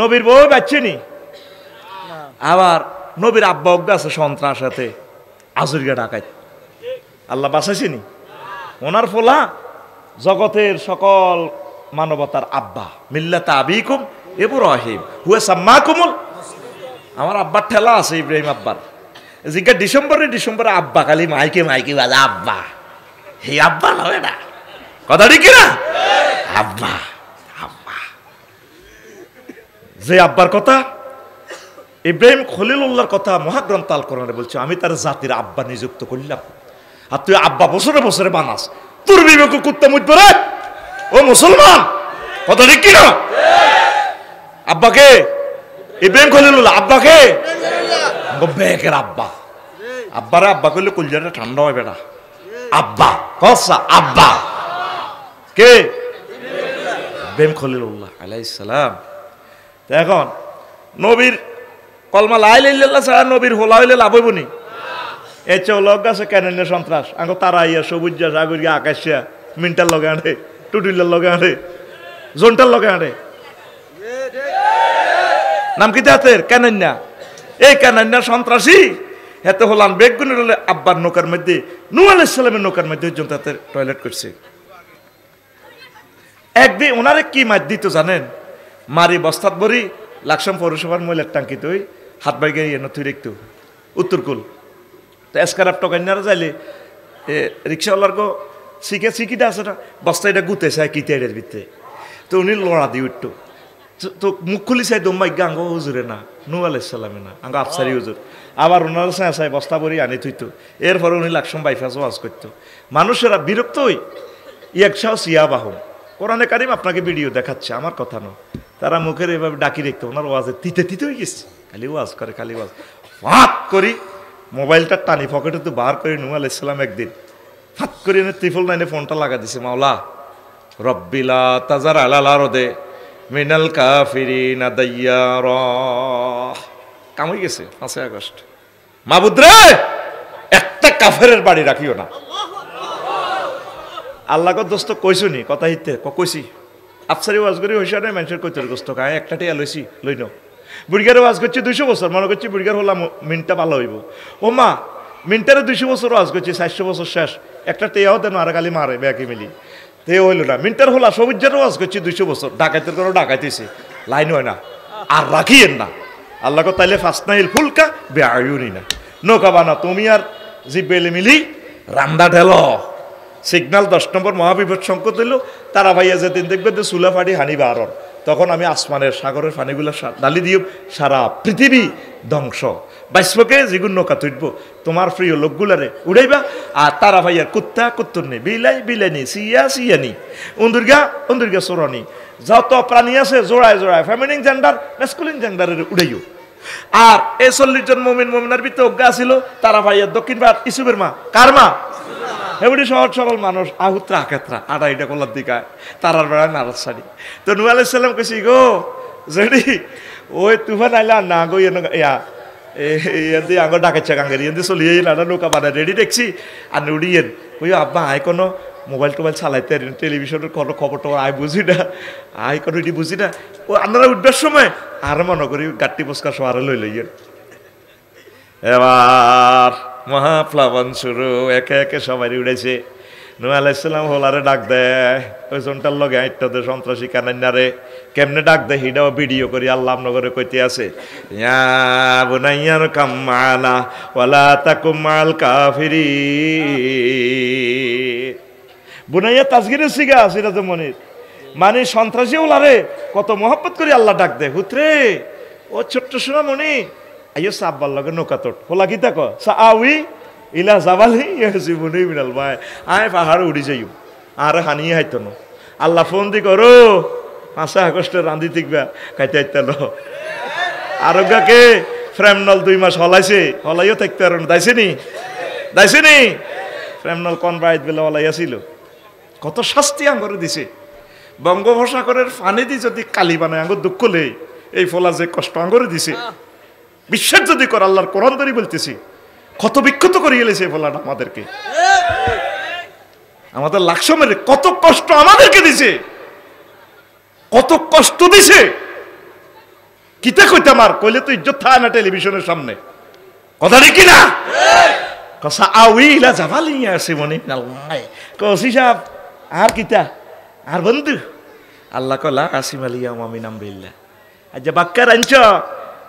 নবীর বউ বাচ্চেনি, আবার নবীর আব্বা অজ্ঞা আছে সন্ত্রাস সাথে আজুরিয়া ডাকাত, আল্লাহ বাঁচাইছেনি। ওনার ফোলা জগতের সকল মানবতার আব্বা, মিল্লাতা আবিকুম ইব্রাহিম হুয়া সাম্মাকুমুল, আমার আব্বার ঠেলা আছে ইব্রাহিম আব্বার। জিজ্ঞা ডিসেম্বরে আব্বা খালি মাইকে বাজা আব্বা, হে আব্বা নয় না, কথা ঠিক না, আব্বা আব্বা। যে আব্বার কথা ইব্রাহিম খলিলুল্লাহর কথা মহাগ্রন্থ আল কোরআনে বলছে, আমি তার জাতির আব্বা নিযুক্ত করলাম। আর তুই আব্বা বছরে বছরে বানাস, তোর বিবেক কুত্তা মুটবে রে ও মুসলমান, কথা ঠিক কিনা? আব্বাকে ইব্রাহিম খলিলুল্লাহ, আব্বাকে বেকের আব্বা, আব্বারে আব্বা করলে কলজাটা ঠান্ডা হয় বেটা। আব্বা কসা আব্বা কে? ইব্রাহিম খলিলুল্লাহ আলাইহিস সালাম। এখন নবীর কলমা লা ইলাহা ইল্লাল্লাহ ছাড়া নবীর হোলা হইলে লাভ হইব নি? এই চৌলক আছে কেন সন্ত্রাস আঙ্গ তারা ইয়া সবুজ সাগরিয়া আকাশিয়া মিন্টার লগে আনে, টুটুইলার লগে আনে, জোনটার লগে আনে, নাম কি তাদের কেনান্যা। এই কেনান্যা সন্ত্রাসী হেতে হলান বেগুনের হলে আব্বার নৌকার মধ্যে নূহ আলাইহিস সালামের নৌকার মধ্যে তাদের টয়লেট করছে। একদিন ওনারে কি মার দিত জানেন? মারি বস্তাত বরি লাকসাম পৌরসভার ময়লার টাঙ্কিতে ওই হাত বাইকে নথুই রেখতো উত্তরকুল। তো এসকারাপ টকান্যারা যাইলে রিক্সাওয়ালার গো সিকিটা আছে না, বস্তাটা গুতে চায় কিতাইডের ভিতরে, তো উনি লড়া দিয়ে উঠতো। তো মুখ খুলি চাই দম্মাই গাঙ্গ হুজুরে না, নূহ আলাইহিস সালামে না, আঙ্গ আফসারি হুজুর। আবার ওনার চাই চাই বস্তা ভরি আনি থইতো। এরপরে উনি লাকসাম বাইফাস ওয়াজ করতো। মানুষেরা বিরক্ত হই একশাও সিয়া বাহম। কোরআনে কারিম আপনাকে ভিডিও দেখাচ্ছে, আমার কথা নয়। তারা মুখের এভাবে ডাকি রেখতো, ওনার ওয়াজে তিতে হয়ে গেছে, খালি ওয়াজ করে খালি ওয়াজ। ফাঁক করি মোবাইলটা টানি পকেটে তো বার করে নূহ আলাইহিস সালাম একদিন ফাত করে এনে ত্রিফল নাইনে ফোনটা লাগা দিছে, মাওলা রব্বিলা তাজার আলালা রদে মিনাল কাফিরিনা দাইয়ারা। কাম হয়ে গেছে 5 আগস্ট। মাবুদ রে, একটা কাফেরের বাড়ি রাখিও না। আল্লাহ দোস্ত কইছো নি কথা হিতে কইছি আফসারি ওয়াজ করি হইসা নাই মানুষের কইতর গোস্ত খায় একটা টিয়া লইছি লই নাও। বুড়িগারে ওয়াজ করছি 200 বছর, মনে করছি বুড়িগার হলাম মিনটা ভালো হইব। ও মা মিনটারে 200 বছর ওয়াজ করছি, 400 বছর শেষ, একটা টিয়াও দেন আর গালি মারে ব্যাকি মিলি তে হইল না। মিনটার হলা সবুজের ওয়াজ করছি 200 বছর, ডাকাতের কোনো ডাকাইতেছে লাইন হয় না আর রাখিয়েন না। আল্লাহ তাইলে ফাসনাইল ফুলকা বেআয়ুনি না, নৌকা বানা তুমি আর জিব্বেলে মিলি রান্দা ঢেলো। সিগন্যাল 10 নম্বর মহাবিপদ সংকট হইল। তারা ভাইয়া যেদিন দেখবে যে চুলা ফাটি হানিবা আর তখন আমি আসমানের সাগরের পানিগুলো ডালি দিয়ে সারা পৃথিবী ধ্বংস। বাইশকে যেগুলো নৌকা তুটবো তোমার প্রিয় লোকগুলারে উড়াইবা। আর তারা ভাইয়ার কুত্তা কুত্তুর নেই, বিলাই বিলাইনি, সিয়া সিয়ানি, উন্দুর্গা চোরনি, যত প্রাণী আছে জোড়ায় জোড়ায় ফেমিনিন জেন্ডার ম্যাসকুলিন জেন্ডারের উড়াইও। আর এই 40 জন মুমিন মুমিনার ভিতরে অজ্ঞা ছিল তারা ভাইয়ার দক্ষিণ ভারত ইসুবের মা, কার মা? এবারে সহজ সরল মানুষ আহুত্রা আকেত্রা আড়াইটা কলার দিকায় তারার বেড়ায় নারাজ সারি। তো নূহ আলাইহিস সালাম কইছি গো যদি ওই তুফান আইলা না গো ইয়া এদি আঙ্গ ডাকাইছে গাঙ্গের ইয়েদি চলিয়ে না নৌকা বানায় রেডি দেখছি আর উড়িয়েন ওই আব্বা আয় কোনো মোবাইল টোবাইল চালাইতে টেলিভিশনের কোনো খবর টবর আয় বুঝি না, আয় কোনো এটি বুঝি না। ও আপনারা উঠবার সময় আর মনে করি গাট্টি পুস্কার সহারে লই লইয়েন। এবার মহাপ্লাবন শুরু, একে একে সবাই উড়েছে। নূহ আলাইহিস সালাম হোলারে ডাক দেয়, ওই জনটার লগে আইটাতে সন্ত্রাসী কানাইনারে কেমনে ডাক দেয় হিডাও ভিডিও করি আল্লাহ নগরে কইতে আছে, ইয়া বুনাইয়ার কাম্মানা ওয়ালা তাকুম মাল কাফিরিন। বুনাইয়া তাসগীরের সিগা সিরাজ মনির মানে সন্ত্রাসী হোলারে কত মহব্বত করি আল্লাহ ডাক দেয়। হুতরে ও ছোট্ট সোনা মনি আইও সাব্বার লগে নৌকা তোট হোলা কি তাক সাউই ইলা জাবালি ইয়াসিবুনি মিনাল মায়, আয় পাহাড় উড়ি যাইও আর হানিয়ে হাইতো না। আল্লাহ ফোন দি করো 5 আগস্টে রান্ধি তিকবা খাইতে আইতাল আরোগ্যকে ফ্রেমনল 2 মাস হলাইছে, হলাইও থাকতে আর দাইছেনি ফ্রেমনল কোন বাইত বেলা হলাইয়াছিল। কত শাস্তি আঙ্গরে দিছে। বঙ্গোপসাগরের পানি দি যদি কালি বানায় আঙ্গর দুঃখ লে এই ফলা যে কষ্ট আঙ্গরে দিছে বিশ্বাস যদি কর আল্লাহর কোরআন ধরে বলতেছি কত বিক্ষত করে গেলেছে এই ফলাটা আমাদেরকে, আমাদের লাকসমের কত কষ্ট আমাদেরকে দিছে, কত কষ্ট দিছে। কিতা কইতাম আর কইলে তো ইজ্জত থাকে না টেলিভিশনের সামনে, কথা ঠিক না? কসা আউইলা জাবালিয়া আছে মনে নাই কসি সাহেব আর কিতা আর বন্ধু আল্লাহ কলা আসিম আলিয়া মামিন আমরিল্লাহ। আজ বাক্কার আনছ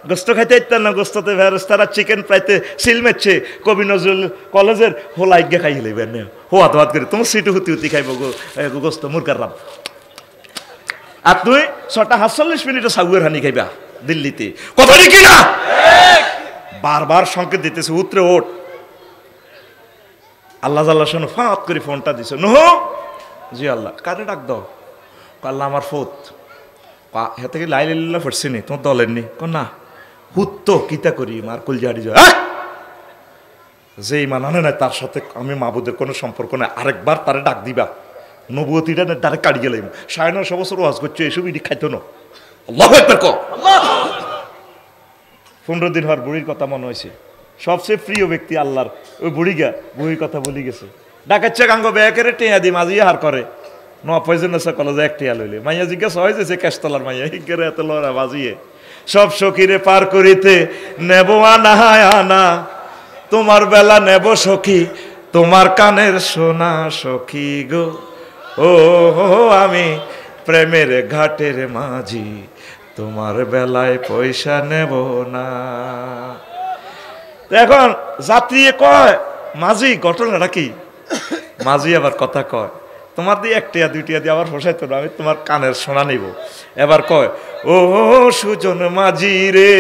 গোস্ত খাইতে ইত্যান না, গোস্ততে ফেরেস্তারা চিকেন প্রাইতে সিল মেচ্ছে কবি নজরুল কলেজের হোলাই গে খাই লইবেন হোয়াত হাত করে তোমার সিটু হুতি হুতি খাইব গোস্ত মুরগার রাম। আর তুই 6:47 মিনিটে সাগুয়ের হানি খাইবা দিল্লিতে, কথা কি না? বারবার সংকেত দিতেছে উতরে ওঠ। আল্লাহ জাল্লাহ শোনো ফাঁত করে ফোনটা দিছে, নহ জি আল্লাহ কারে ডাক দাও? আল্লাহ আমার ফোত হাতে লাই লাইলা পড়ছে নি তোমার দলের নি না হুত কিতা করি মার কুলজাড়ি যায় যে ইমান আনে নাই তার সাথে আমি মাবুদের কোনো সম্পর্ক নাই। আরেকবার তারে ডাক দিবা নবুয়তিটা তারে কাড়ি গেলাম 9.5 বছর ওয়াজ করছে এসব ইডি খাইতো না। আল্লাহু আকবার কও। 15 দিন হওয়ার বুড়ির কথা মনে হয়েছে, সবচেয়ে প্রিয় ব্যক্তি আল্লাহর ওই বুড়ির কথা বলি গেছে। ডাকাচ্ছে গাঙ্গ ব্যাকেরে টেয়া দি মাঝিয়ে হার করে নয়জন কলেজে এক টিয়া লইলে মাইয়া জিজ্ঞাসা হয়েছে সে ক্যাশতলার মাইয়া হিগেরে এত লড়া বাজিয়ে সব সখীরে পার করিতে নেব আনা আনা তোমার বেলা নেব সখী তোমার কানের সোনা সখী গো ও আমি প্রেমের ঘাটের মাঝি তোমার বেলায় পয়সা নেব না। এখন যাত্রী কয় মাঝি ঘটনাটা কি? মাঝি আবার কথা কয় তোমার দিয়ে 1 টিয়া 2 টিয়া দিয়ে আবার ফসাইতো না, আমি তোমার কানের সোনা নিব। এবার কয় ও সুজন মাঝি রে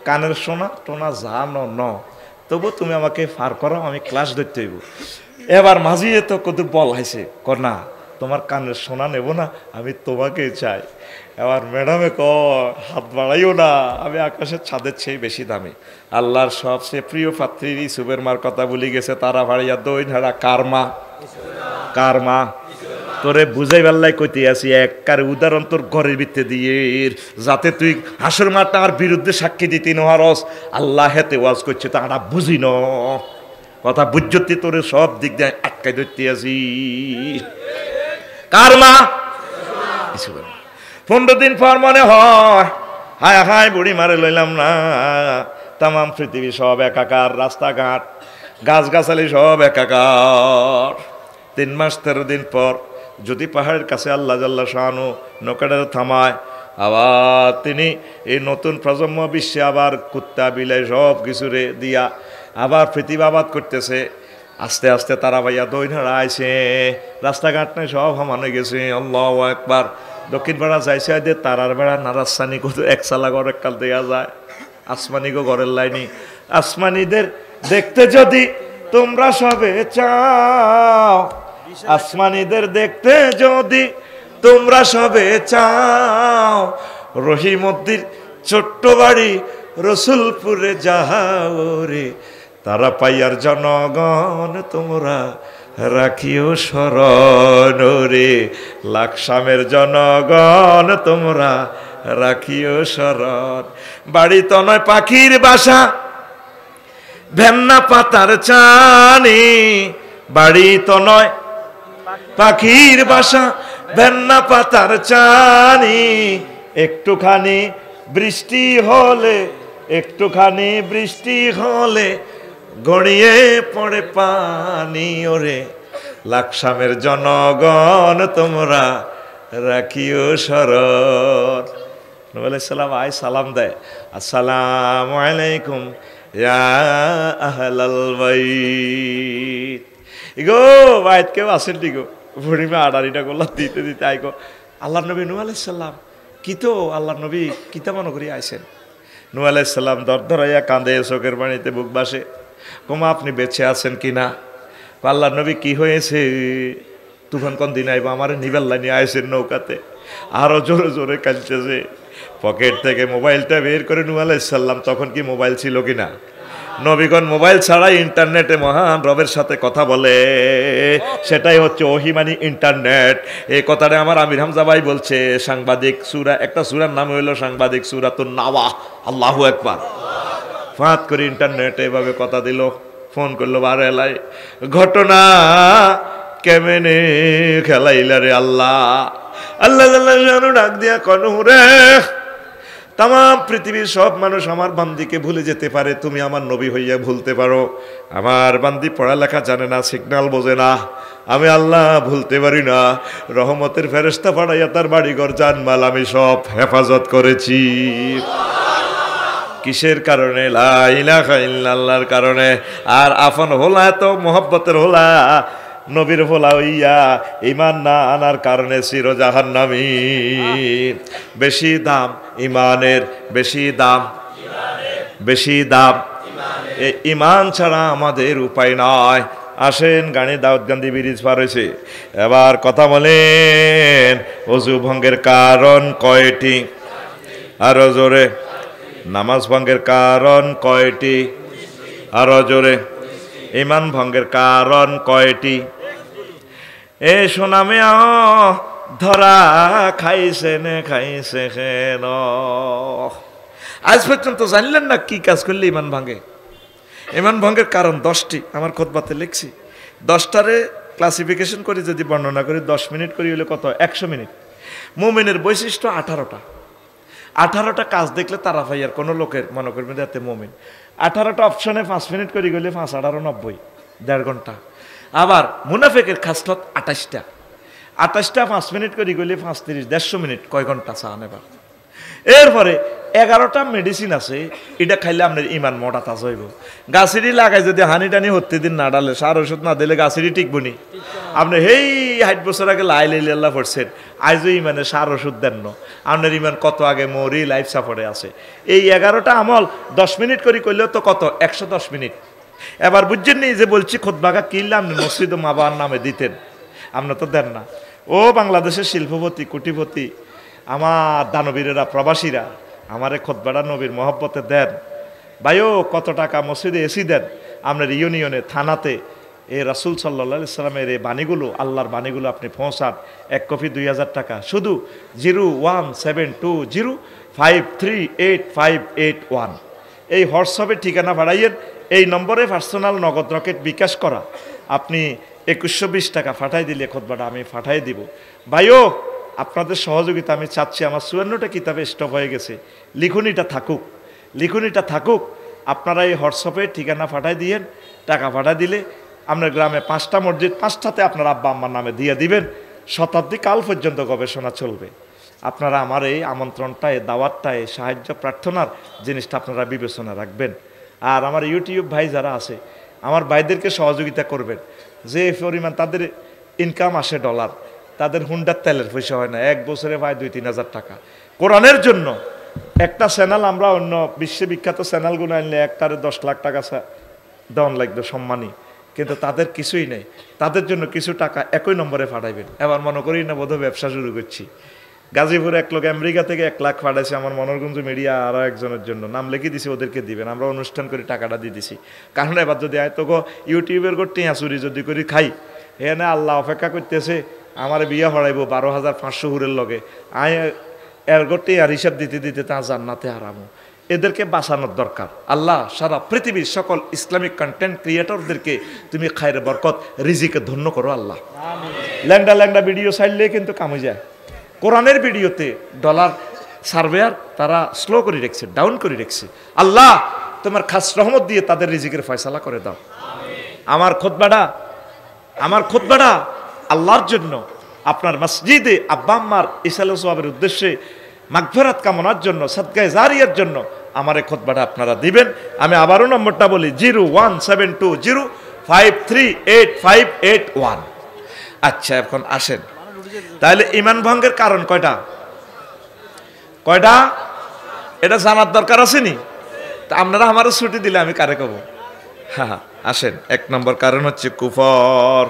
কানের সোনা টোনা জানো ন তবু তুমি আমাকে ফার করো আমি ক্লাস ধরতে হইব। এবার মাঝি তো কত বল হাইছে কর না তোমার কানের সোনা নেব না, আমি তোমাকেই চাই। এবার ম্যাডামে কয় হাত বাড়াইও না, আমি আকাশের ছাদের চেয়ে বেশি দামি। আল্লাহর সবচেয়ে প্রিয় পাত্রী ইউসুফের মার কথা বলি গেছে, তারা ভাড়িয়া দই নাড়া কার মা? কার মা? তোরে বুঝাই পাল্লাই কইতে আসি একবার উদাহরণ তোর ঘরের ভিতরে দিয়ে, যাতে তুই হাসর মাঠ তার বিরুদ্ধে সাক্ষী দিতে নহারস। আল্লাহ হেতে ওয়াজ করছে তারা বুঝি ন কথা বুঝতে তোরে সব দিক দিয়ে আটকাই ধরতে আসি। কার মা? 15 দিন পর মনে হয় হায় হায় বুড়ি মারে লইলাম না, তাম পৃথিবী সব একাকার, রাস্তাঘাট গাছগাছালি সব একাকার। 3 মাস 13 দিন পর যদি পাহাড়ের কাছে আল্লাহ জাল্লা শাহানু নৌকাটা থামায়, আবার তিনি এই নতুন প্রজন্ম বিশ্বে আবার কুত্তা বিলাই সব কিছুরে দিয়া আবার পৃথিবী আবাদ করতেছে। আস্তে আস্তে তারা ভাইয়া দৈনারা আইছে, রাস্তাঘাট নাই সব হামানো গেছে। আল্লাহু আকবার। দক্ষিণ পাড়া যাইছে যে তারার বেড়া নারাসানি কত একসালা ঘরের কাল দেওয়া যায়, আসমানিগো ঘরের লাইনি। আসমানিদের দেখতে যদি তোমরা সবে চাও, আসমানিদের দেখতে যদি তোমরা সবে চাও, রহিমদ্দির ছোট্ট বাড়ি রসুলপুরে যাও রে, তারা পাইয়ার জনগণ তোমরা রাখিও স্মরণ রে, লাকসামের জনগণ তোমরা রাখিও স্মরণ। বাড়ি তো নয় পাখির বাসা, ভেন্না পাতার চানি, বাড়ি তো নয় পাখির বাসা, ভেন্না পাতার চানি। একটুখানি বৃষ্টি হলে, একটুখানি বৃষ্টি হলে গড়িয়ে পড়ে পানি ওরে, লাকসামের জনগণ তোমরা রাখিও স্মরণ। নবী আলাইহিস সালাম আয় সালাম দেয়, আসসালামু আলাইকুম ইয়া আহলাল বাইত। ইগো বাইত কেউ আসেন দিগো, বুড়িমা আড়ারিটা গোল্লা দিতে দিতে আইগো আল্লাহ নবী নূহ আলাইহিস সালাম কি তো আল্লাহ নবী কিতা মনে করি আইছেন। নূহ আলাইহিস সালাম দরদরাইয়া কাঁদে, চোখের পানিতে বুক বাসে। কোমা আপনি বেঁচে আছেন কিনা? আল্লাহ নবী কি হয়েছে? তুফান কোন দিন আইব আমার নিবেল্লা নিয়ে আইসেন নৌকাতে। আরো জোরে জোরে কাঁদতেছে। পকেট থেকে মোবাইলটা বের করে নূহ আলাইহিস সালাম, তখন কি মোবাইল ছিল কিনা? নবীগণ মোবাইল ছাড়াই ইন্টারনেটে মহান রবের সাথে কথা বলে, সেটাই হচ্ছে ওহী মানে ইন্টারনেট। এই কথাটা আমার আমির হামজা ভাই বলছে। সাংবাদিক সূরা, একটা সূরার নাম হইল সাংবাদিক সূরাতুন নাওয়া। আল্লাহু আকবার। ফাঁত করে ইন্টারনেটে এভাবে কথা দিল, ফোন করলো বারে এলাই, ঘটনা কেমনে খেলাইলা রে আল্লাহ। আল্লাহ আল্লাহ ডাক দিয়া কন রে, তাম পৃথিবীর সব মানুষ আমার বান্দিকে ভুলে যেতে পারে, তুমি আমার নবী হইয়া ভুলতে পারো? আমার বান্দি পড়ালেখা জানে না, সিগন্যাল বোঝে না, আমি আল্লাহ ভুলতে পারি না। রহমতের ফেরেশতা পাঠাইয়া তার বাড়িঘর জানমাল আমি সব হেফাজত করেছি। কিসের কারণে? লা ইলাহা ইল্লাল্লাহর কারণে। আর আফন হোলা তো মোহব্বতের হোলা, নবীর হোলা হইয়া ইমান না আনার কারণে চির জাহান্নামী। বেশি দাম ইমানের, বেশি দাম, বেশি দাম এই ইমান ছাড়া আমাদের উপায় নয়। আসেন গানে দাউদ গান্ধী ব্রিজ পার হয়েছে, এবার কথা বলেন ওযু ভঙ্গের কারণ কয়টি? আরো জোরে। নামাজ ভঙ্গের কারণ কয়টি? আরো জোরে। ইমান ভঙ্গের কারণ কয়টি? এ সোনামে ধরা খাইছে নে খাইছে কেন? আজ পর্যন্ত জানলেন না কি কাজ করলে ইমান ভাঙে? ইমান ভঙ্গের কারণ 10টি আমার খুতবাতে লিখছি। 10টারে ক্লাসিফিকেশন করে যদি বর্ণনা করি 10 মিনিট করি হলে কত? 100 মিনিট। মুমিনের বৈশিষ্ট্য 18টা। 18টা কাজ দেখলে তারা ভাইয়ার কোনো লোকের মনে করবেন যাতে মুমিন। 18টা অপশনে 5 মিনিট করে গেলে 5 18 90, 1.5 ঘন্টা। আবার মুনাফেকের খাসলত 28টা। 28টা 5 মিনিট করে গেলে 5 30 150 মিনিট, কয় ঘন্টা চান এবার? এরপরে 11টা মেডিসিন আছে, এটা খাইলে আপনার ইমান মোটা তাজা হইব। গাছেরই লাগায় যদি হানি টানি হতে দিন না ডালে, সার ওষুধ না দিলে গাছেরই টিকবো নি। আপনি হেই 60 বছর আগে লাই আল্লাহ পড়ছেন, আজও ইমানে সার ওষুধ দেন না। আপনার ইমান কত আগে মরি লাইফ সাপোর্টে আছে। এই 11টা আমল 10 মিনিট করে করলেও তো কত? 110 মিনিট। এবার বুঝছেন নি যে বলছি খুতবাগা কিনলে আপনি মসজিদ মা বাবার নামে দিতেন, আপনার তো দেন না। ও বাংলাদেশের শিল্পপতি কোটিপতি আমার দানবীরেরা প্রবাসীরা আমারে খুতবাটা নবীর মহব্বতে দেন ভাইও কত টাকা মসজিদে এসি দেন আপনার ইউনিয়নে থানাতে এই রাসূল সাল্লাল্লাহু আলাইহি সাল্লামের এই বাণীগুলো আল্লাহর বাণীগুলো আপনি পৌঁছান 1 কপি 2000 টাকা শুধু 01720538581 এই হোয়াটসঅ্যাপে ঠিকানা পাঠাইয়েন এই নম্বরে পার্সোনাল নগদ রকেট বিকাশ করা আপনি 2120 টাকা পাঠাই দিলে খুতবাটা আমি পাঠাই দিব ভাইও আপনাদের সহযোগিতা আমি চাচ্ছি আমার 54টা কিতাবে স্টপ হয়ে গেছে লিখুনিটা থাকুক আপনারা এই হোয়াটসঅ্যাপে ঠিকানা পাঠাই দিয়েন টাকা পাঠাই দিলে আপনার গ্রামে 5টা মসজিদ 5টাতে আপনার আব্বা আম্মার নামে দিয়ে দিবেন শতাব্দী কাল পর্যন্ত গবেষণা চলবে আপনারা আমার এই আমন্ত্রণটায় দাওয়াতটায় সাহায্য প্রার্থনার জিনিসটা আপনারা বিবেচনা রাখবেন আর আমার ইউটিউব ভাই যারা আছে আমার ভাইদেরকে সহযোগিতা করবেন যে পরিমাণ তাদের ইনকাম আসে ডলার তাদের হুন্ডার তেলের পয়সা হয় না এক বছরে পায় 2-3 হাজার টাকা কোরআনের জন্য একটা চ্যানেল আমরা অন্য বিশ্ববিখ্যাত চ্যানেলগুলো আনলে একটারে 10 লাখ টাকা দেওয়ান লাগবে সম্মানী কিন্তু তাদের কিছুই নেই তাদের জন্য কিছু টাকা একই নম্বরে পাঠাইবেন এবার মনে করি না বোধহয় ব্যবসা শুরু করছি গাজীপুরে এক লোক আমেরিকা থেকে 1 লাখ পাঠাইছে আমার মনোরগঞ্জ মিডিয়া আরও একজনের জন্য নাম লিখে দিছি ওদেরকে দিবেন আমরা অনুষ্ঠান করে টাকাটা দিয়ে দিছি কারণ এবার যদি আয় তো ইউটিউবের করতে চুরি যদি করি খাই এখানে আল্লাহ অপেক্ষা করতেছে আমার বিয়ে হরাইব 12,500 হুরের লগে আয় এর করতে আর হিসাব দিতে দিতে তা জান্নাতে হারামো এদেরকে বাঁচানোর দরকার আল্লাহ সারা পৃথিবীর সকল ইসলামিক কন্টেন্ট ক্রিয়েটরদেরকে তুমি খায়ের বরকত রিজিকে ধন্য করো আল্লাহ ল্যাংডা ভিডিও চাইলে কিন্তু কামে যায় কোরআনের ভিডিওতে ডলার সার্ভেয়ার তারা স্লো করে রেখেছে ডাউন করে রেখেছে আল্লাহ তোমার খাস রহমত দিয়ে তাদের রিজিকের ফয়সালা করে দাও আমার খুতবাটা আল্লাহর জন্য আপনার মসজিদে আব্বা আম্মার ইসালে সোয়াবের উদ্দেশ্যে মাগফিরাত কামনার জন্য সাদকায়ে জারিয়ার জন্য আমার এই খুতবাটা আপনারা দিবেন আমি আবারও নম্বরটা বলি 01720538581 আচ্ছা এখন আসেন তাহলে ঈমান ভঙ্গের কারণ কয়টা এটা জানার দরকার আছে নি তা আপনারা আমারও ছুটি দিলে আমি কারে কব হ্যাঁ আসেন 1 নম্বর কারণ হচ্ছে কুফর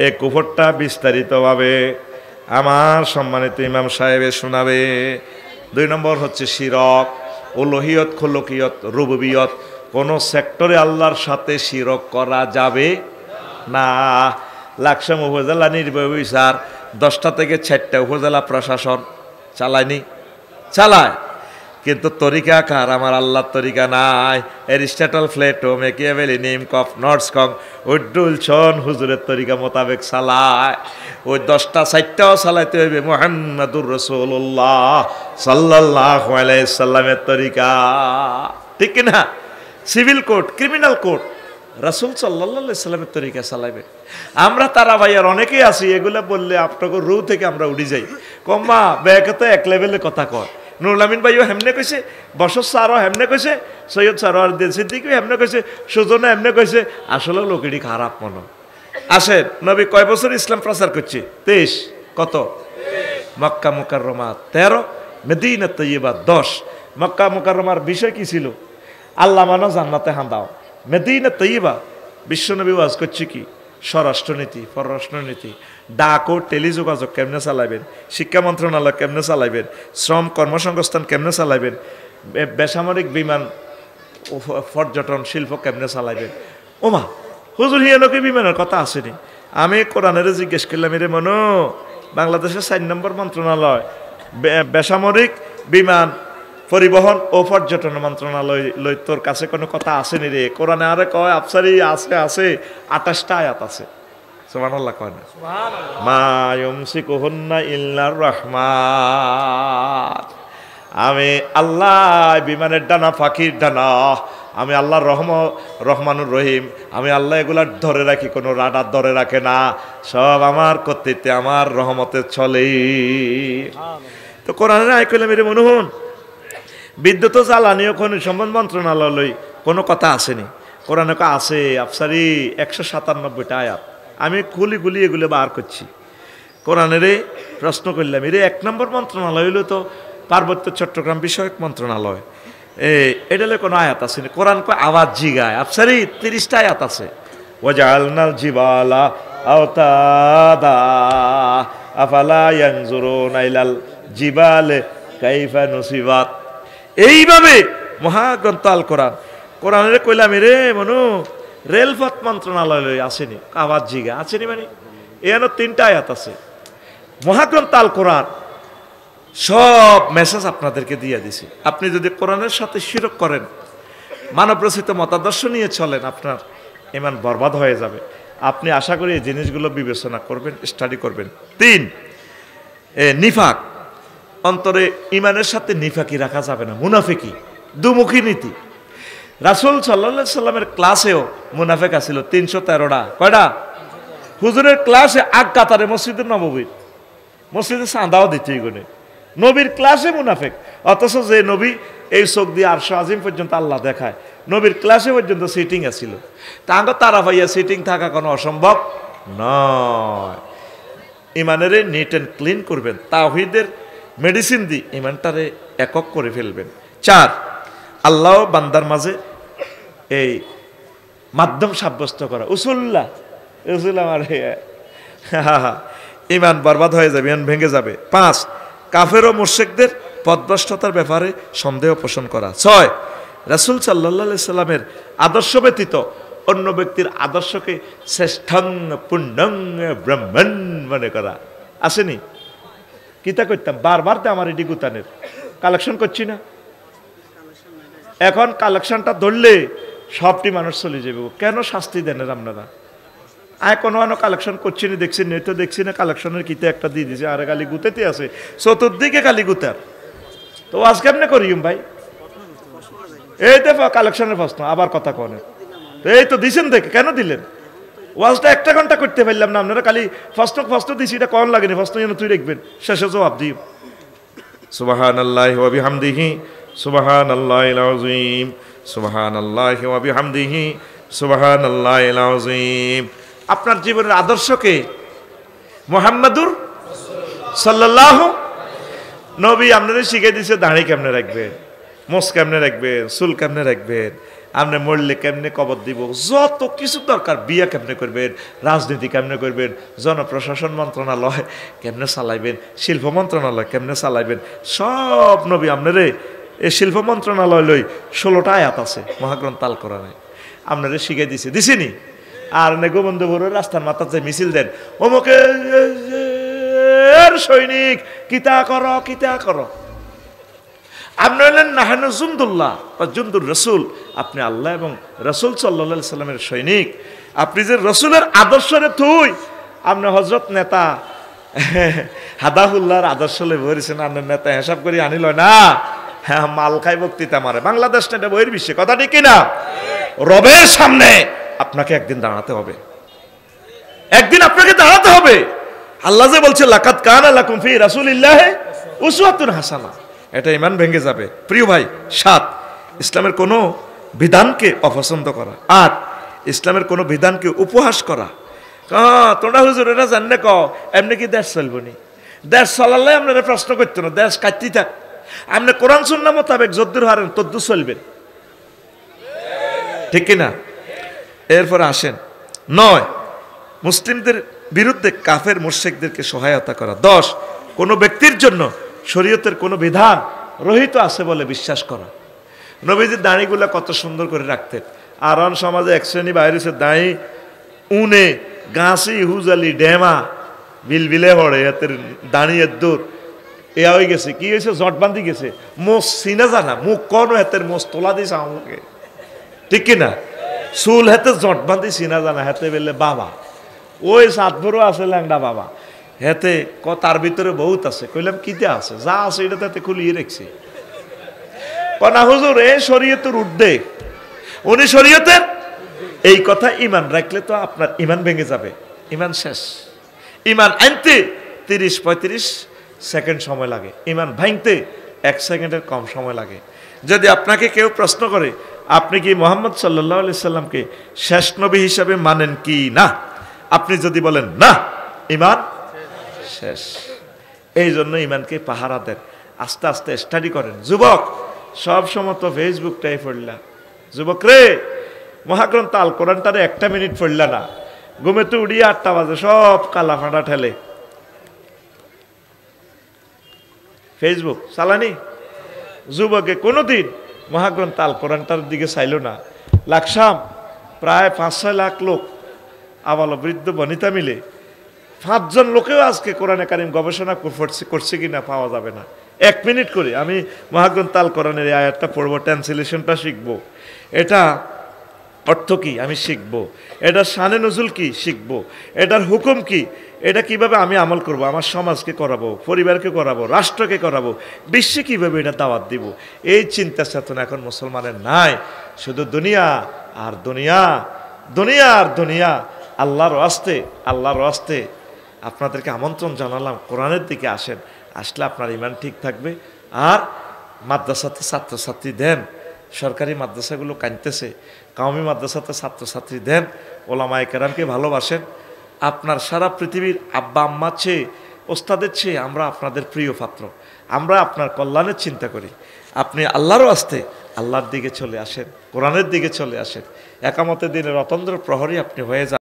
এই কুফরটা বিস্তারিতভাবে আমার সম্মানিত ইমাম সাহেবে শোনাবে 2 নম্বর হচ্ছে শিরক উলুহিয়ত খুলুকিয়ত রুবুবিয়ত কোন সেক্টরে আল্লাহর সাথে শিরক করা যাবে না লাকসাম উপজেলা নির্বাহী বিচার 10টা থেকে 6টা উপজেলা প্রশাসন চালায় কিন্তু তরিকা কার আমার আল্লাহর তরিকা নাই এরিস্টটল প্লেটো মেকিয়াভেলি নিমকফ নর্সকং উদ্দুলছন হুজুরের তরিকা মোতাবেক চালায় ওই 10টা 6টাও চালাইতে হইবে মুহাম্মাদুর রাসূলুল্লাহ সাল্লাল্লাহু আলাইহি সাল্লামের তরিকা ঠিক না সিভিল কোড ক্রিমিনাল কোড রাসূল সাল্লাল্লাহু আলাইহি সাল্লামের তরিকা চালাইবে আমরা তারা ভাইয়ার অনেকেই আছি এগুলা বললে আপনাকে রু থেকে আমরা উড়ি যাই কম্মা ব্যাকে তো এক লেভেলে কথা কয় নুরুল আমিন ভাইও হেমনে কইছে বসর স্যারও হেমনে কইছে সৈয়দ স্যারও আর সিদ্দিকও হেমনে কইছে সুজনও হেমনে কইছে আসলে লোকেরই খারাপ মনে আসেন নবী কয় বছর ইসলাম প্রচার করছে 23 কত মক্কা মুকাররমা 13 মদিনা তৈয়বা 10 মক্কা মুকাররমার বিষয় কি ছিল আল্লাহ মানো জান্নাতে হাঁদাও মদিনা তৈয়বা বিশ্বনবী ওয়াজ করছে কি স্বরাষ্ট্রনীতি পররাষ্ট্রনীতি ডাক ও টেলিযোগাযোগ কেমনে চালাইবেন শিক্ষা মন্ত্রণালয় কেমনে চালাইবেন শ্রম কর্মসংস্থান কেমনে চালাইবেন বেসামরিক বিমান পর্যটন শিল্প কেমনে চালাইবেন ওমা হুজুর হিয়ানকে বিমানের কথা আসেনি আমি কোরআনের জিজ্ঞেস করলাম এর মনো বাংলাদেশের 4 নম্বর মন্ত্রণালয় বেসামরিক বিমান পরিবহন ও পর্যটন মন্ত্রণালয় লই তোর কাছে কোনো কথা আসেনি রে কোরআনে আরে কয় আফসারি আছে 28টা আয়াত আছে সুবহানাল্লাহ কয় না মা ইউমসিকুহুন্না ইল্লার রাহমান আমি আল্লাহ বিমানের ডানা পাখির ডানা আমি আল্লাহ রহমানুর রহিম আমি আল্লাহ এগুলা ধরে রাখি কোনো রাডার ধরে রাখে না সব আমার কর্তৃত্বে আমার রহমতে চলে তো কোরআনের আয় কইলাম এর মনে হন বিদ্যুৎ জ্বালানি ও খনিজ সম্পদ মন্ত্রণালয় কোনো কথা আসেনি কোরআনে আছে আফসারি 197টা আয়াত আমি খুলি এগুলো বার করছি কোরআনের প্রশ্ন করলাম এর 1 নম্বর মন্ত্রণালয় হইলো তো পার্বত্য চট্টগ্রাম বিষয়ক মন্ত্রণালয় এটা কোনো আয়াত আসেনি কোরআন কয় আওয়াজ জিগায় আফসারি 30টা আয়াত আছে ওয়াজআলনাল জিবালা আওতাদা আফালা ইয়ানজুরুনা ইলাল জিবালে কাইফা নুসিবাত। এইভাবে মহাগ্রন্থ আল কোরআন, কোরআনের কইলাম রে মনু রেলপথ মন্ত্রণালয় আসেনি, আওয়াজ জিগা আসেনি, মানে এখানে 3টা আয়াত আছে। মহাগ্রন্থ আল কোরআন সব মেসেজ আপনাদেরকে দিয়ে দিছি। আপনি যদি কোরআনের সাথে শিরক করেন, মানব রচিত মতাদর্শ নিয়ে চলেন, আপনার ঈমান বরবাদ হয়ে যাবে। আপনি আশা করি এই জিনিসগুলো বিবেচনা করবেন, স্টাডি করবেন। 3, নিফাক, অন্তরে ঈমানের সাথে নিফাকি রাখা যাবে না, মুনাফিকি, দুমুখী নীতি। রাসূল সাল্লাল্লাহু আলাইহি সাল্লামের ক্লাসেও মুনাফিক আছিল 313টা। কয়টা? হুজুরের ক্লাসে আগ কাতারে মসজিদে নববীর, মসজিদে চাঁদাও দিতে গুনে, নবীর ক্লাসে মুনাফিক। অথচ যে নবী এই চোখ দিয়ে আরশ আজিম পর্যন্ত আল্লাহ দেখায়, নবীর ক্লাসে পর্যন্ত সিটিং আছিল। তারা ভাইয়া সিটিং থাকা কোনো অসম্ভব নয়। ইমানের নিট অ্যান্ড ক্লিন করবেন, তাওহীদের মেডিসিন দিয়ে ইমানটারে একক করে ফেলবেন। 4, আল্লাহ বান্দার মাঝে এই মাধ্যম সাব্যস্ত করা, উসুল আমার ইমান বরবাদ হয়ে যাবে, ইমান ভেঙে যাবে। 5, কাফের ও মুশরিকদের পথভ্রষ্টতার ব্যাপারে সন্দেহ পোষণ করা। 6, রাসূল সাল্লাল্লাহু আলাইহি সাল্লামের আদর্শ ব্যতীত অন্য ব্যক্তির আদর্শকে শ্রেষ্ঠং পুণ্যং ব্রহ্মণ মনে করা। আসেনি? কিতা করতাম বারবার তো আমার এটি গুতানের কালেকশন করছি না, এখন কালেকশনটা ধরলে সবটি মানুষ চলে যাবে। কেন শাস্তি দেন আপনারা? কোনো কালেকশন করছি না, দেখছি না, তো দেখছি না কালেকশনের কিতে একটা দিয়ে দিছে, আর গালি গুতেতে আছে, চতুর্দিকে গালি গুতার। তো আজ কেমনে করিম ভাই? এই তো কালেকশনের প্রশ্ন, আবার কথা কনে, এই তো দিছেন দেখে কেন দিলেন? ওয়াজটা 1 ঘন্টা করতে পারলাম না, আপনারা খালি ফার্স্ট দিছি, এটা কন লাগেনি, ফার্স্ট যেন তুই দেখবেন, শেষে জবাব দিই সুবহানাল্লাহি ওয়া বিহামদিহি সুবহানাল্লাহিল আযীম সুবহানাল্লাহি ওয়া বিহামদিহি সুবহানাল্লাহিল আযীম। আপনার জীবনের আদর্শকে মুহাম্মাদুর সাল্লাল্লাহু নবী আপনাদের শিখে দিয়েছে দাড়ি কেমনে রাখবেন, মোষ কেমনে রাখবেন, চুল কেমনে রাখবেন, আপনি মরলে কেমনে কবর দিব, যত কিছু দরকার, বিয়ে কেমনে করবেন, রাজনীতি কেমনে করবেন, জনপ্রশাসন মন্ত্রণালয় কেমনে চালাইবেন, শিল্প মন্ত্রণালয় কেমনে চালাইবেন, সব নবী আপনারে এই শিল্প মন্ত্রণালয় লই 16টা আয়াত আছে মহাগ্রন্থ আল কোরআনে, আপনারে শিখে দিছে, দিছিনি? আর নে গোবন্ধ বড় রাস্তার মাথা যে মিছিল দেন, অমুকে সৈনিক কিতা করো কিতা করো। আপনি হলেন নাহানু জুমদুল্লাহ বা জুমদুর রসুল, আপনি আল্লাহ এবং রসুল সাল্লাল্লাহু আলাইহি সাল্লামের সৈনিক। আপনি যে রসুলের আদর্শরে তুই, আপনি হজরত নেতা হাদাহুল্লাহর আদর্শ লে বলেছেন, আপনার নেতা হিসাব করে আনিল না, হ্যাঁ মাল খাই বক্তৃতা মারে, বাংলাদেশ নেতা বইয়ের বিশ্বে, কথা ঠিক কিনা? রবের সামনে আপনাকে একদিন দাঁড়াতে হবে, একদিন আপনাকে দাঁড়াতে হবে। আল্লাহ যে বলছে লাকাদ কানা লাকুম ফি রাসূলিল্লাহি উসওয়াতুন হাসানা, এটা ঈমান ভেঙে যাবে। প্রিয় ভাই, 7, ইসলামের কোনো বিধানকে অপছন্দ করা। 8, ইসলামের কোনো বিধানকে উপহাস করা। তোমরা হুজুর এটা জানলে এমনি কি দেশ চলব নি? দেশ চলালে আপনারা প্রশ্ন করতো না, দেশ কাটতেই থাক, আপনি কোরআন সুন্নাহ মোতাবেক যদ্দুর হারেন তদ্দুর চলবেন, ঠিক কিনা? এরপরে আসেন 9, মুসলিমদের বিরুদ্ধে কাফের মুশরিকদেরকে সহায়তা করা। 10, কোনো ব্যক্তির জন্য শরীয়তের কোনো বিধান রহিত আছে বলে বিশ্বাস করা। নবীজির দাড়িগুলা কত সুন্দর করে রাখতেন। আর সমাজে এক শ্রেণী বাইরেছে দাঁড়ি উনে গাছি হুজালি ডেমা বিলবিলে হড়ে, এতের দাঁড়িয়ে দূর এ হয়ে গেছে, কি হয়েছে, জট বান্ধি গেছে, মোষ চিনা জানা, মুখ কন হাতের মোষ তোলা দিয়েছে আমাকে, ঠিক কিনা? চুল হাতে জট বান্ধি চিনা জানা, হাতে বেলে বাবা, ওই সাতভরও আছে ল্যাংডা বাবা, হেতে তার ভিতরে বহুত আছে। কইলাম কিতে আছে? যা আছে এটা তাতে খুলিয়ে রেখছি। কনা হুজুর এ শরীয়তের ঊর্ধ্বে, উনি শরীয়তের এই কথা ঈমান রাখলে তো আপনার ঈমান ভেঙে যাবে, ঈমান শেষ। ঈমান আনতে 30-35 সেকেন্ড সময় লাগে, ঈমান ভাঙতে 1 সেকেন্ডের কম সময় লাগে। যদি আপনাকে কেউ প্রশ্ন করে আপনি কি মুহাম্মদ সাল্লাল্লাহু আলাইহি সাল্লামকে শেষ নবী হিসাবে মানেন কি না, আপনি যদি বলেন না, ঈমান শেষ। এই জন্য ঈমানকে পাহারা দেন, আস্তে আস্তে স্টাডি করেন। যুবক, সব সময় তো ফেসবুকটাই পড়লা, যুবক রে মহাগ্রন্থ আল কোরআনটারে 1 মিনিট পড়লা না, ঘুমে তো উড়িয়ে 8টা বাজে সব কালা ফাঁটা ঠেলে ফেসবুক চালানি? যুবকে কোনোদিন মহাগ্রন্থ আল কোরআনটার দিকে চাইল না। লাকসাম প্রায় 5-6 লাখ লোক, আবাল বৃদ্ধ বনিতা মিলে 5 জন লোকেও আজকে কোরআনে কারিম গবেষণা করছে কিনা পাওয়া যাবে না। 1 মিনিট করে আমি মহাগ্রন্থ আল কোরআনের এই আয়াতটা পড়বো, ট্রান্সলেশনটা শিখবো, এটা অর্থ কি আমি শিখবো, এটার শানে নজুল কি শিখবো, এটার হুকুম কি, এটা কিভাবে আমি আমল করব, আমার সমাজকে করাবো, পরিবারকে করাবো, রাষ্ট্রকে করাবো, বিশ্বে কিভাবে এটা দাওয়াত দিব, এই চিন্তা চেতনা এখন মুসলমানের নাই। শুধু দুনিয়া আর দুনিয়া, দুনিয়া আর দুনিয়া। আল্লাহর আস্তে, আল্লাহর আস্তে আপনাদেরকে আমন্ত্রণ জানালাম, কোরআনের দিকে আসেন, আসলে আপনার ইমান ঠিক থাকবে। আর মাদ্রাসাতে ছাত্রছাত্রী দেন, সরকারি মাদ্রাসাগুলো কাঁদতেছে, কওমি মাদ্রাসাতে ছাত্রছাত্রী দেন, ওলামায়ে কেরামকে ভালোবাসেন। আপনার সারা পৃথিবীর আব্বা আম্মার চেয়ে, ওস্তাদের চেয়ে আমরা আপনাদের প্রিয় পাত্র, আমরা আপনার কল্যাণের চিন্তা করি। আপনি আল্লাহরও আস্তে আল্লাহর দিকে চলে আসেন, কোরআনের দিকে চলে আসেন, একামতে দিনের অতন্দ্র প্রহরী আপনি হয়ে যান।